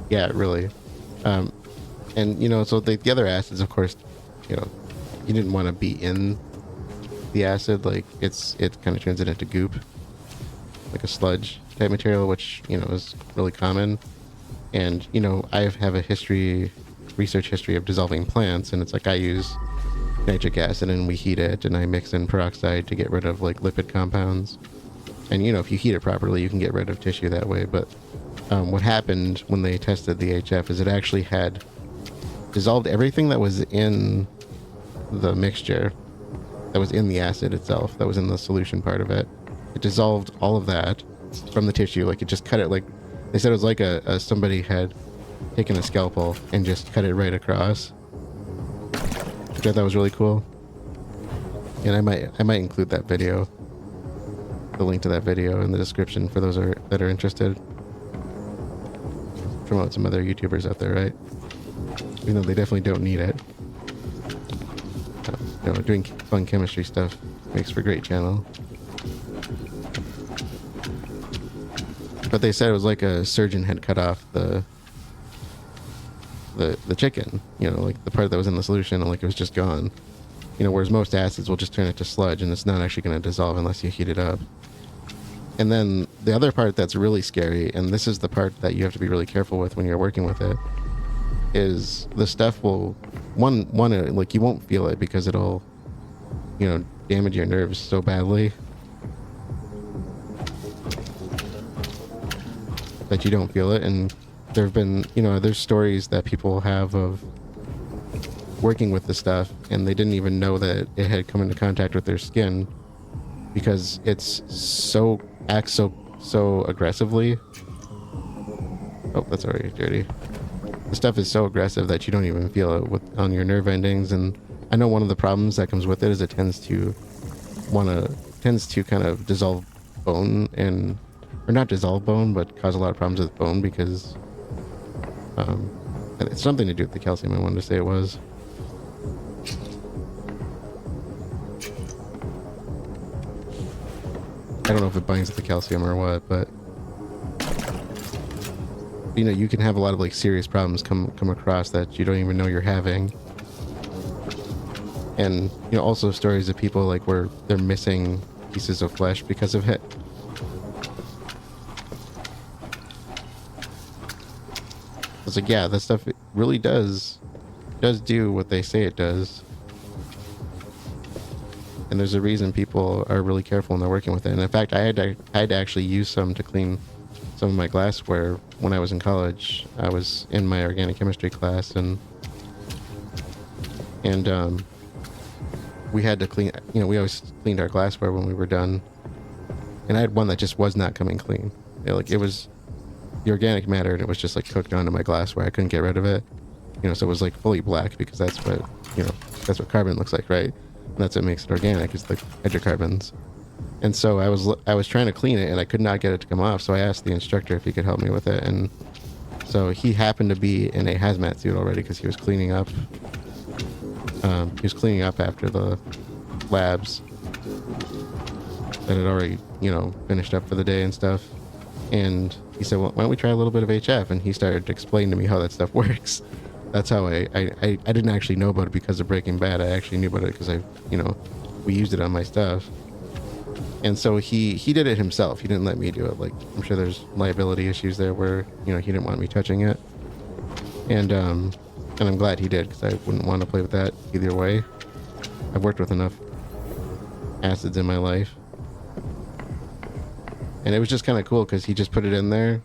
Yeah, really. And you know, so the other acids, of course, you know, you didn't want to be in the acid. Like it kind of turns it into goop, like a sludge type material, which, you know, is really common. And, you know, I have a research history of dissolving plants, and it's like I use nitric acid and we heat it, and I mix in peroxide to get rid of like lipid compounds. And, you know, if you heat it properly, you can get rid of tissue that way. But what happened when they tested the HF is it actually had dissolved everything that was in the mixture, that was in the acid itself, that was in the solution part of it. It dissolved all of that from the tissue. Like, it just cut it, like they said, it was like a somebody had taken a scalpel and just cut it right across. I thought that was really cool. And I might include that video, the link to that video, in the description for those that are interested. Promote some other YouTubers out there, right? Even though they definitely don't need it. Doing fun chemistry stuff makes for a great channel. But they said it was like a surgeon had cut off the chicken, like the part that was in the solution, and like it was just gone. Whereas most acids will just turn it to sludge, and it's not actually going to dissolve unless you heat it up. And then the other part that's really scary, and this is the part that you have to be really careful with when you're working with it, is the stuff will one like you won't feel it because it'll damage your nerves so badly that you don't feel it. And there have been there's stories that people have of working with the stuff and they didn't even know that it had come into contact with their skin because it's acts so aggressively. Oh, that's already dirty. The stuff is so aggressive that you don't even feel it on your nerve endings. And I know one of the problems that comes with it is it tends to kind of dissolve bone, or not dissolve bone, but cause a lot of problems with bone because it's something to do with the calcium. I wanted to say it was. I don't know if it binds with the calcium or what, but you can have a lot of like serious problems come across that you don't even know you're having. And also stories of people like where they're missing pieces of flesh because of it. It's like, yeah, that stuff really does do what they say it does. And there's a reason people are really careful when they're working with it. And in fact, I had to actually use some to clean some of my glassware when I was in college. I was in my organic chemistry class, and we had to clean. We always cleaned our glassware when we were done. And I had one that just was not coming clean. It was the organic matter, and it was just like cooked onto my glassware. I couldn't get rid of it. So it was like fully black because that's what carbon looks like, right? And that's what makes it organic, is the hydrocarbons. And so I was trying to clean it and I could not get it to come off. So I asked the instructor if he could help me with it. And so he happened to be in a hazmat suit already because he was cleaning up. He was cleaning up after the labs that had already, finished up for the day and stuff. And he said, well, why don't we try a little bit of HF? And he started to explain to me how that stuff works. That's how I didn't actually know about it because of Breaking Bad. I actually knew about it because we used it on my stuff. And so he did it himself. He didn't let me do it. Like, I'm sure there's liability issues there where, he didn't want me touching it. And I'm glad he did because I wouldn't want to play with that either way. I've worked with enough acids in my life. And it was just kind of cool because he just put it in there,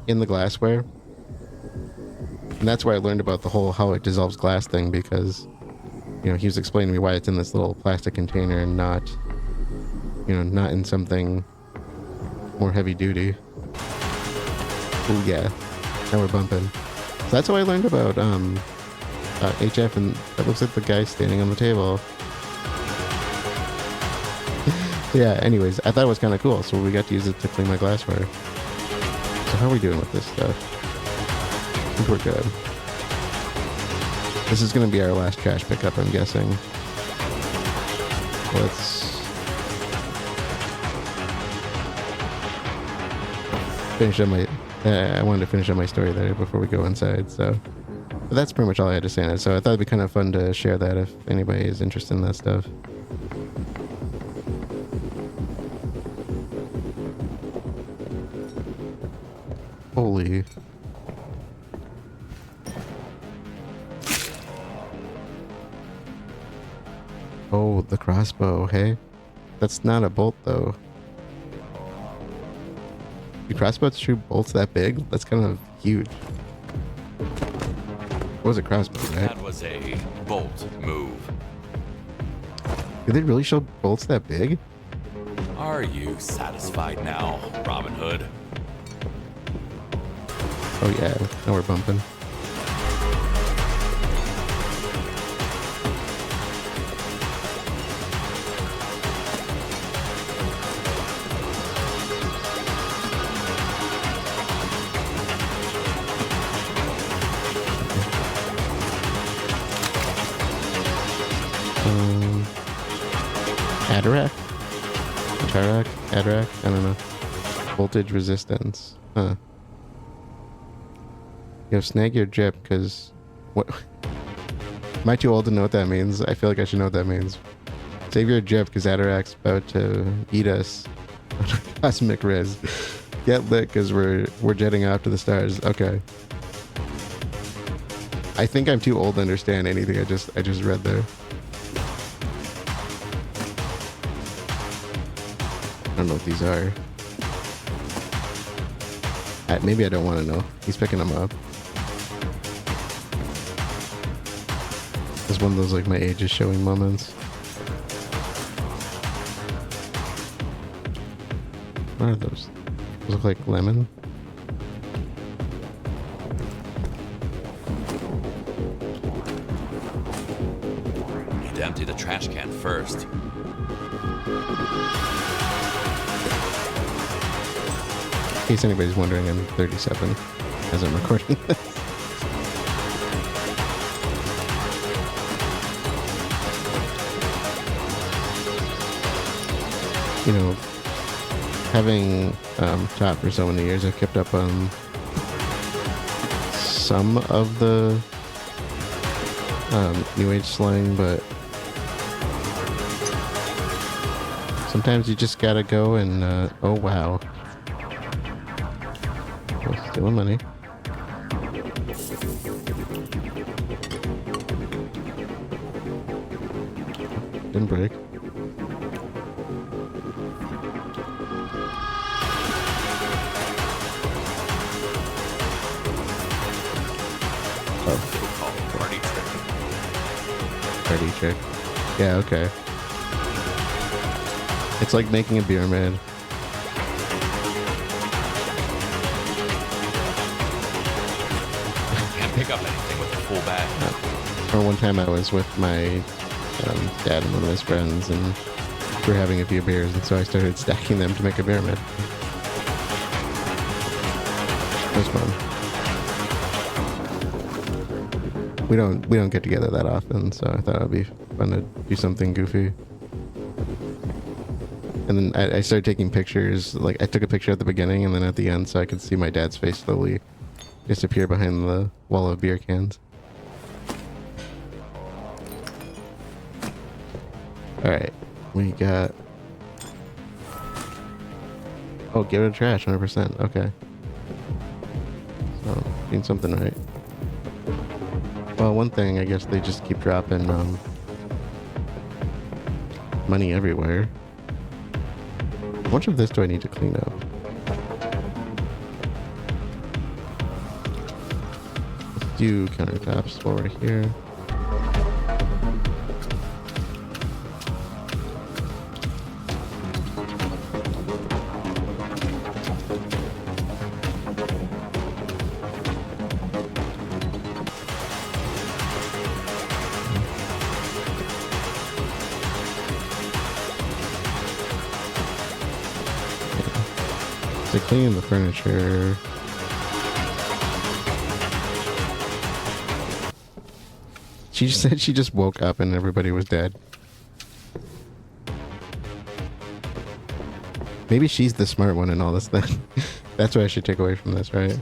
in the glassware. And that's where I learned about the whole how it dissolves glass thing, because, he was explaining to me why it's in this little plastic container and not in something more heavy duty. Oh yeah, now we're bumping. So that's how I learned about HF, and that looks like the guy standing on the table. Yeah, anyways, I thought it was kind of cool, so we got to use it to clean my glassware. So how are we doing with this stuff? I think we're good. This is going to be our last trash pickup, I'm guessing. Let's finish up my... I wanted to finish up my story there before we go inside, so... But that's pretty much all I had to say on it, so I thought it'd be kind of fun to share that if anybody is interested in that stuff. Holy... Oh, the crossbow, hey? That's not a bolt, though. Do crossbows shoot bolts that big? That's kind of huge. What was a crossbow, right? That was a bolt move. Did they really show bolts that big? Are you satisfied now, Robin Hood? Oh yeah, now we're bumping. Adarak? Tarak? Adarak? I don't know. Voltage resistance. Huh. Yo, snag your drip, because... What? Am I too old to know what that means? I feel like I should know what that means. Save your drip, because Adarak's about to eat us. Cosmic Riz. Get lit, because we're jetting off to the stars. Okay. I think I'm too old to understand anything I just read there. I don't know what these are. Maybe I don't want to know. He's picking them up. It's one of those like my age is showing moments. What are those? Those look like lemon. Need to empty the trash can first. In case anybody's wondering, I'm 37 as I'm recording this. You know, having taught for so many years, I've kept up on some of the New Age slang, but sometimes you just gotta go and, oh wow. Stealing money. Didn't break. Oh, party trick. Party trick. Yeah, okay. It's like making a pyramid. Pick up anything with a full bag. Or one time I was with my dad and one of his friends, and we were having a few beers, and so I started stacking them to make a pyramid. It was fun. We don't get together that often, so I thought it would be fun to do something goofy. And then I started taking pictures. Like I took a picture at the beginning and then at the end, so I could see my dad's face slowly disappear behind the wall of beer cans. Alright, we got... Oh, get rid of trash, 100%, okay. So, doing something right. Well, one thing, I guess they just keep dropping money everywhere. How much of this do I need to clean up? Do countertops while we're here. So cleaning the furniture. She just said she just woke up and everybody was dead. Maybe she's the smart one in all this then. That's what I should take away from this, right?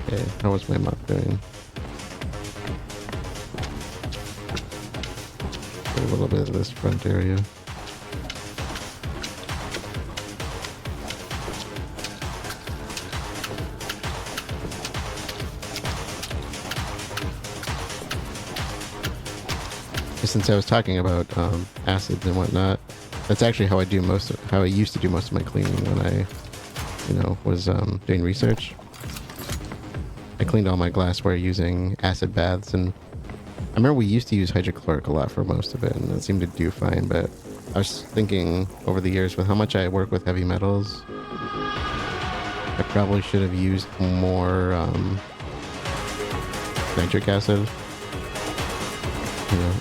Okay, how was my mop doing? Get a little bit of this front area. Since I was talking about acids and whatnot, that's actually how I do most of how I used to do most of my cleaning when I, was doing research. I cleaned all my glassware using acid baths, and I remember we used to use hydrochloric a lot for most of it, and it seemed to do fine, but I was thinking over the years with how much I work with heavy metals, I probably should have used more nitric acid.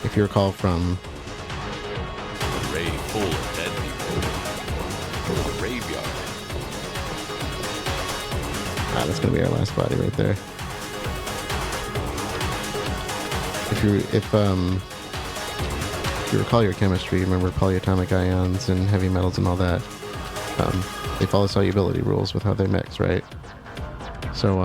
If you recall from... A raid full of dead people. A graveyard. That's gonna be our last body right there. If you recall your chemistry, remember polyatomic ions and heavy metals and all that, they follow solubility rules with how they mix, right? So,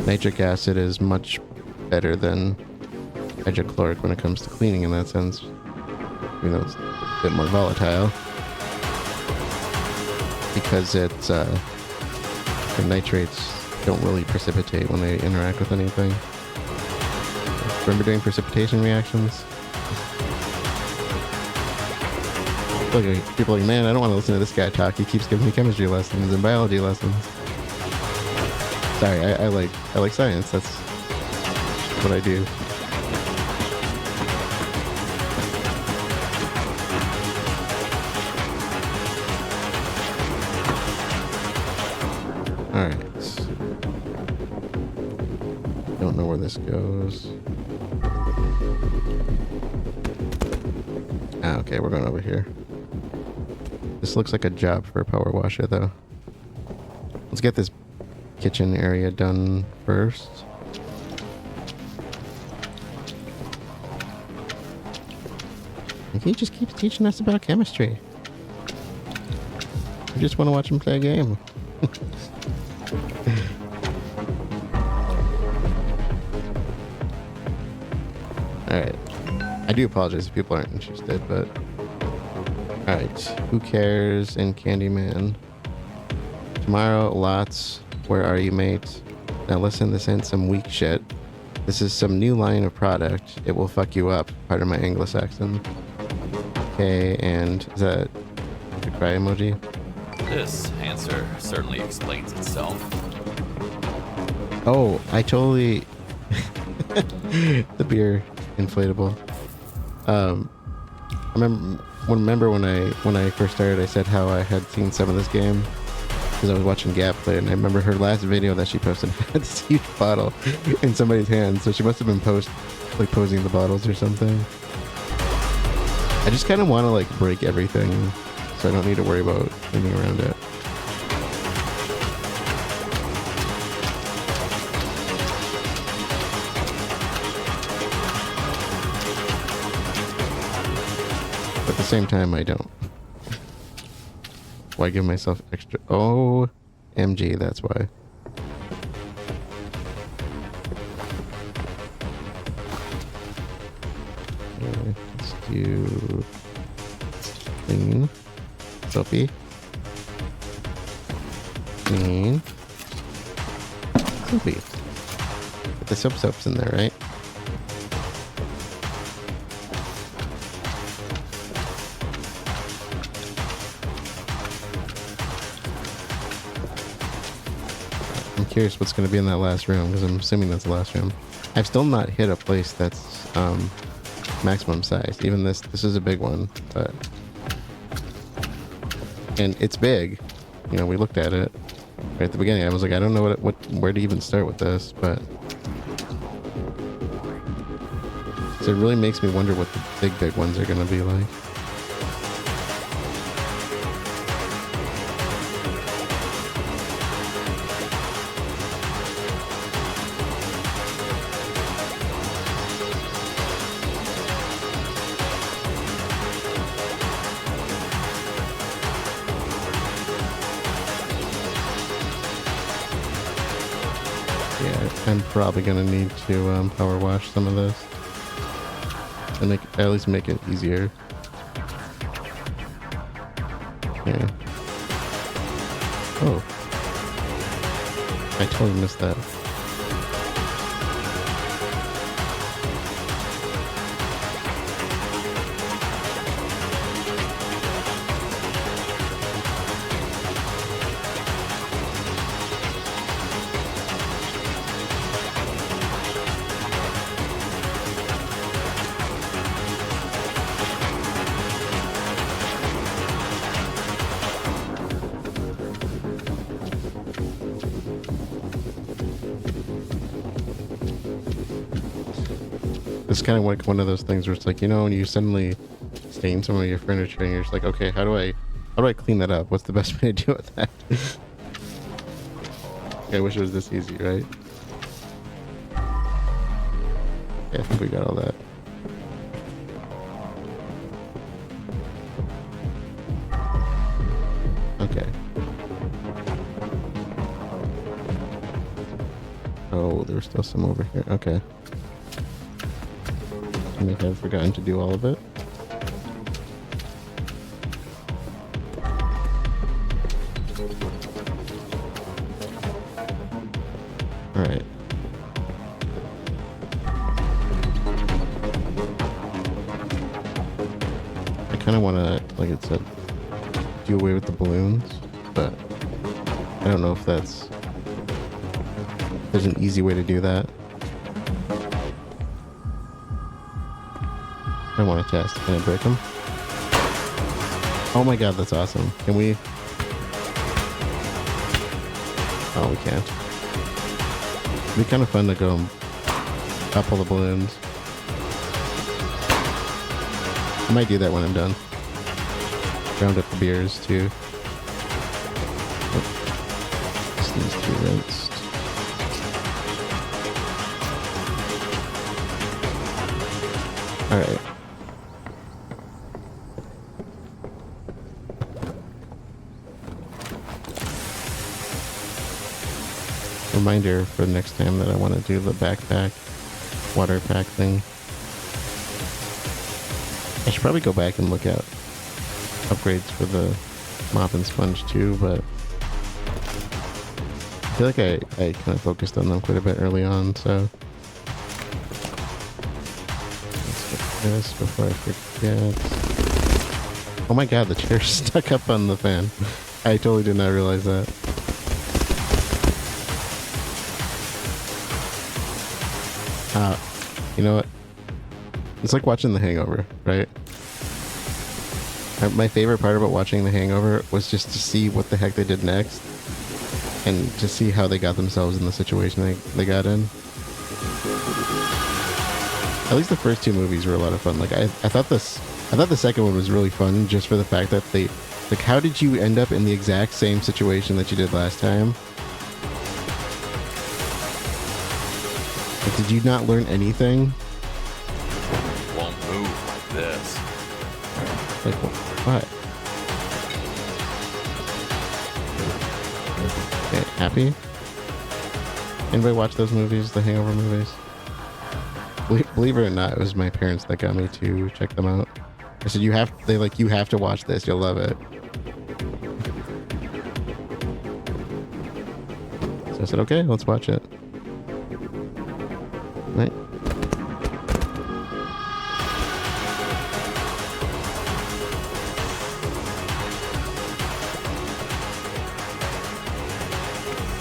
nitric acid is much better than hydrochloric when it comes to cleaning in that sense. It's a bit more volatile because it's the nitrates don't really precipitate when they interact with anything. Remember doing precipitation reactions? People are like, man, I don't want to listen to this guy talk. He keeps giving me chemistry lessons and biology lessons. Sorry, I like science. That's what I do. Alright. Don't know where this goes. Okay, we're going over here. This looks like a job for a power washer, though. Let's get this kitchen area done first. He just keeps teaching us about chemistry. I just want to watch him play a game. Alright. I do apologize if people aren't interested, but... Alright. Who cares in Candyman? Tomorrow, lots. Where are you, mate? Now listen, this ain't some weak shit. This is some new line of product. It will fuck you up. Part of my Anglo-Saxon. Okay, and is that the cry emoji? This answer certainly explains itself. Oh, I totally... the beer inflatable. I remember when I first started, I said how I had seen some of this game because I was watching Gap play, and I remember her last video that she posted had this huge bottle in somebody's hand, so she must have been posing the bottles or something. I just kind of want to break everything so I don't need to worry about cleaning around it. But at the same time, I don't. Why give myself extra? Oh, MG, that's why. Okay, let's do clean. Soapy. Clean. Soapy. Get the soaps in there, right? I'm curious what's going to be in that last room, because I'm assuming that's the last room. I've still not hit a place that's maximum size. Even this is a big one, but and it's big. We looked at it right at the beginning. I was like, I don't know where to even start with this, but so it really makes me wonder what the big ones are going to be like. I'm probably gonna need to power wash some of this and at least make it easier. Okay. Oh, I totally missed that. It's kind of like one of those things where it's like, you know, when you suddenly stain some of your furniture and you're just like, okay, how do I clean that up? What's the best way to deal with that? Okay, I wish it was this easy, right? Yeah, I think we got all that. Okay. Oh, there's still some over here. Okay. I may have forgotten to do all of it. Alright. I kind of want to, like it said, do away with the balloons, but I don't know if there's an easy way to do that. I want to test. Can I break them? Oh my god, that's awesome. Can we? Oh, we can't. It'd be kind of fun to go up all the balloons. I might do that when I'm done. Round up the beers too. Oh. This needs to be rinsed. Alright. Reminder for next time that I want to do the backpack water pack thing. I should probably go back and look at upgrades for the mop and sponge too, but I feel like I kind of focused on them quite a bit early on, so let's get this before I forget. Oh my god, the chair's stuck up on the fan. I totally did not realize that. You know what? It's like watching The Hangover, right? My favorite part about watching The Hangover was just to see what the heck they did next, and to see how they got themselves in the situation they got in. At least the first two movies were a lot of fun. Like I thought the second one was really fun just for the fact that they, like, how did you end up in the exact same situation that you did last time? Like, did you not learn anything? Won't move like this. Like, what? Okay, happy? Anybody watch those movies, the Hangover movies? Believe it or not, it was my parents that got me to check them out. I said, you have to watch this, you'll love it. So I said, okay, let's watch it. Right?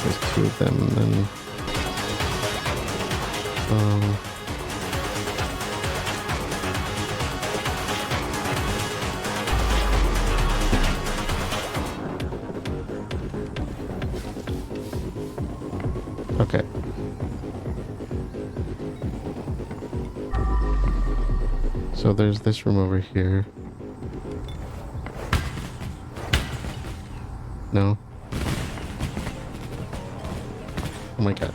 There's two of them, and then okay. So there's this room over here. No. Oh my god.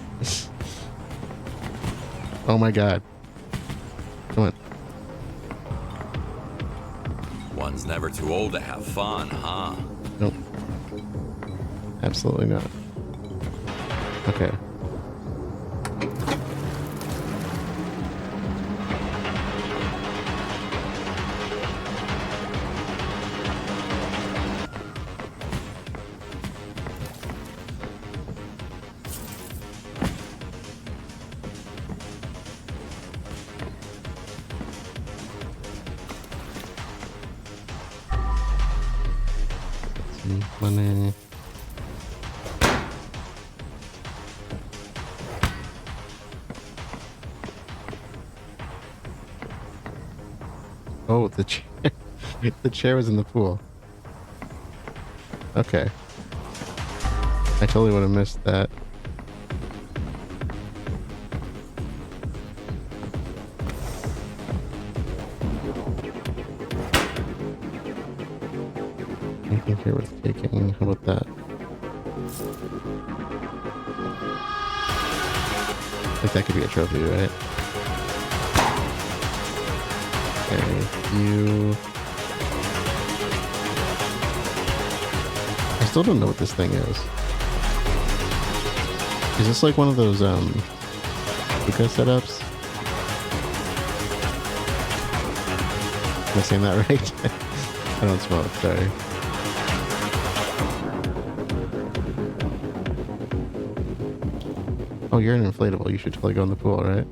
Oh my god. Come on. One's never too old to have fun, huh? Nope. Absolutely not. Okay. Money. Oh, the chair. The chair was in the pool. Okay. I totally would have missed that. Nothing here worth taking. How about that? Like that could be a trophy, right? Okay, you. I still don't know what this thing is. Is this like one of those hookah setups? Am I saying that right? I don't smoke, sorry. Oh, you're an inflatable. You should totally go in the pool, right?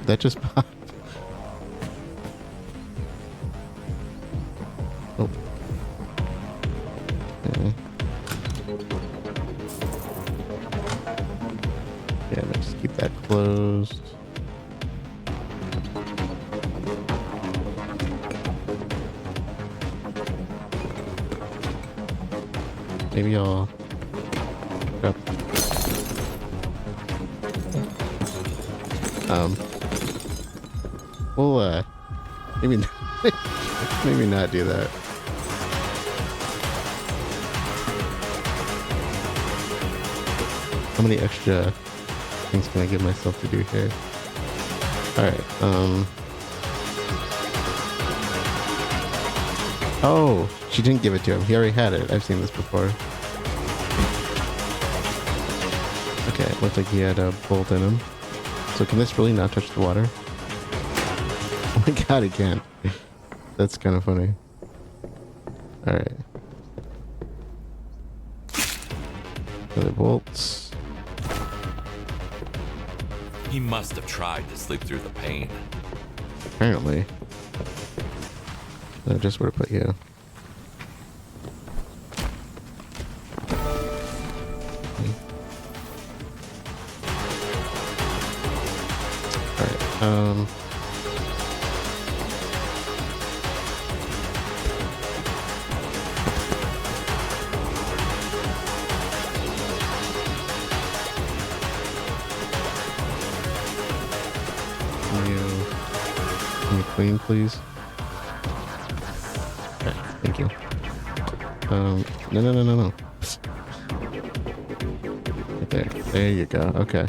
That just popped. Oh. Okay. Yeah, let's keep that closed. Maybe I'll grab. We'll maybe maybe not do that. How many extra things can I give myself to do here? Alright, oh, she didn't give it to him. He already had it. I've seen this before. Okay, it looked like he had a bolt in him. So can this really not touch the water? Oh my god, it can't. That's kind of funny. Alright. Other bolts. He must have tried to sleep through the pain. Apparently. I just would have put you. Alright, Can you clean, please? Okay, thank you. No. Right there. There you go. Okay.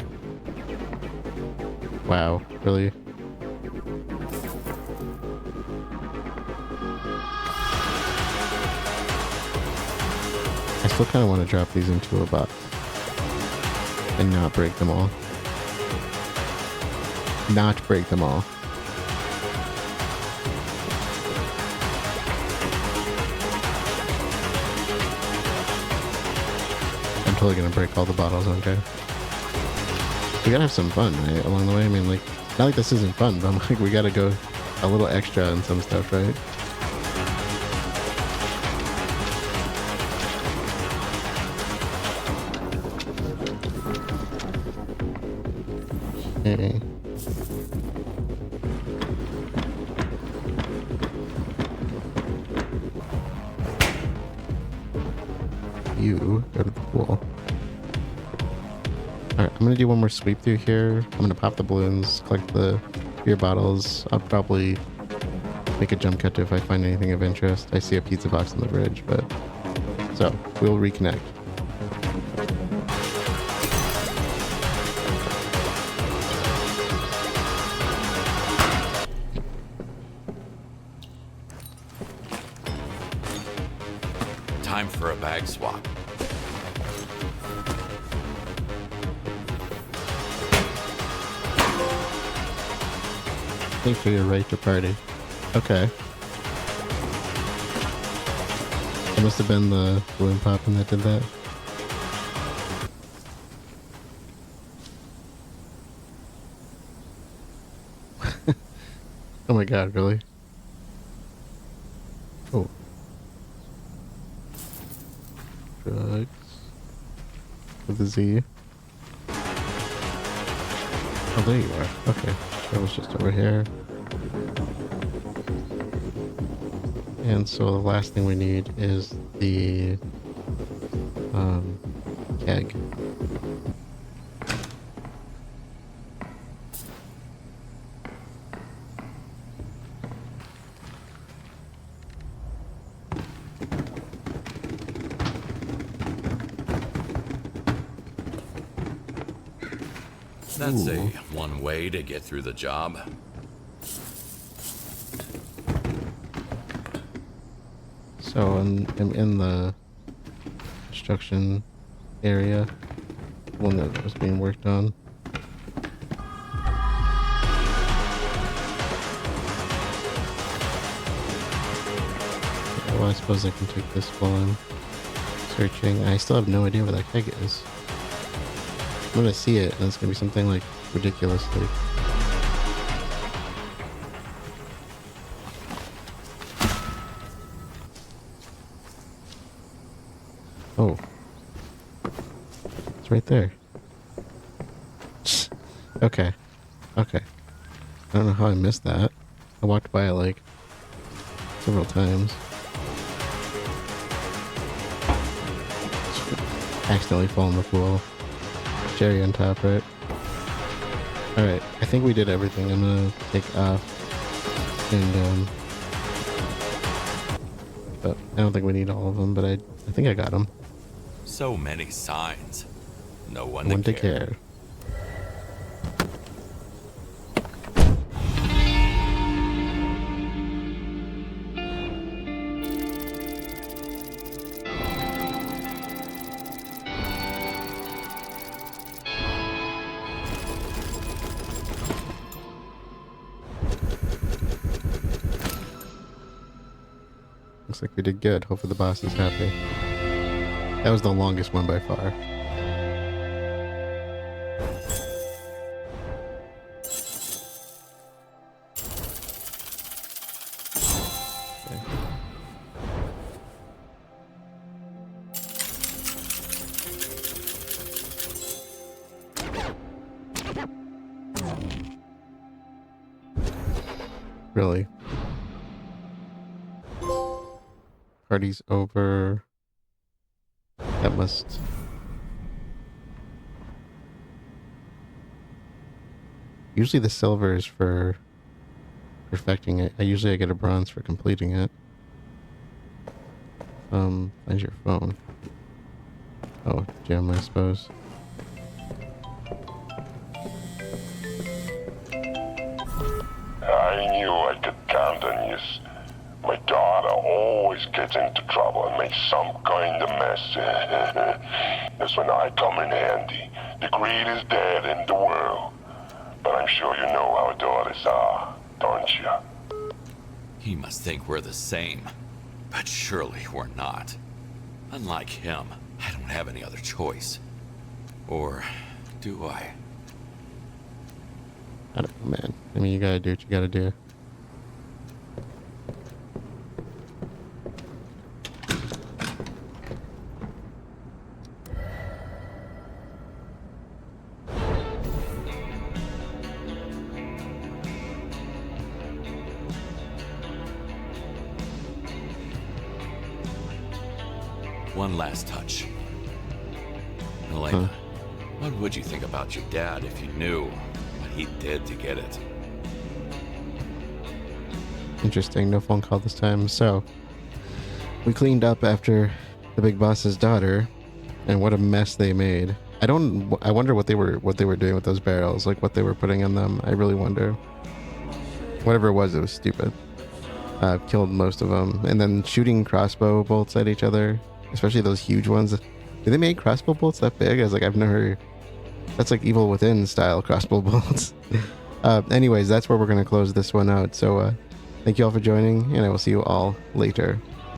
Wow, really? I still kind of want to drop these into a box and not break them all. Not break them all. I'm totally gonna break all the bottles, okay? We gotta have some fun, right? Along the way. I mean, like, not like this isn't fun, but I'm like, we gotta go a little extra on some stuff, right? Okay. You go to the pool. Alright, I'm gonna do one more sweep through here. I'm gonna pop the balloons, collect the beer bottles. I'll probably make a jump cut to if I find anything of interest. I see a pizza box on the bridge, but... So, we'll reconnect. Time for a bag swap. Thanks for your right to party. Okay. It must have been the balloon popping that did that. Oh my god, really? Oh. Drugs. With a Z. Oh, there you are. Okay. That was just over here. And so the last thing we need is the keg. That's Ooh. one way to get through the job. So I'm in the construction area, one that was being worked on. Well, I suppose I can take this while I'm searching. I still have no idea where that keg is. I'm gonna see it, and it's gonna be something like ridiculously. Oh. It's right there. Okay. Okay. I don't know how I missed that. I walked by it like several times. Accidentally fall in the pool. Cherry on top, right? Alright, I think we did everything. I'm gonna take off. And, but I don't think we need all of them, but I think I got them. So many signs. No one One to to care. care. Looks like we did good. Hopefully the boss is happy. That was the longest one by far. Okay. Really? Party's over. That must... Usually the silver is for perfecting it. I get a bronze for completing it. Find your phone. Oh, gem, I suppose. I knew I could count on you. My daughter always gets into trouble and makes some kind of mess. That's when I come in handy. The greatest dad in the world. But I'm sure you know how daughters are, don't you? He must think we're the same. But surely we're not. Unlike him, I don't have any other choice. Or do I? I don't know, man. I mean, you gotta do what you gotta do. One last touch. Elena, what would you think about your dad if you knew what he did to get it? Interesting. No phone call this time. So, we cleaned up after the big boss's daughter, and what a mess they made. I wonder what they were doing with those barrels, like what they were putting in them. I really wonder. Whatever it was stupid. Killed most of them, and then shooting crossbow bolts at each other, especially those huge ones. Do they make crossbow bolts that big? I was like, I've never. That's like Evil Within style crossbow bolts. Anyways, that's where we're gonna close this one out. So, thank you all for joining, and I will see you all later.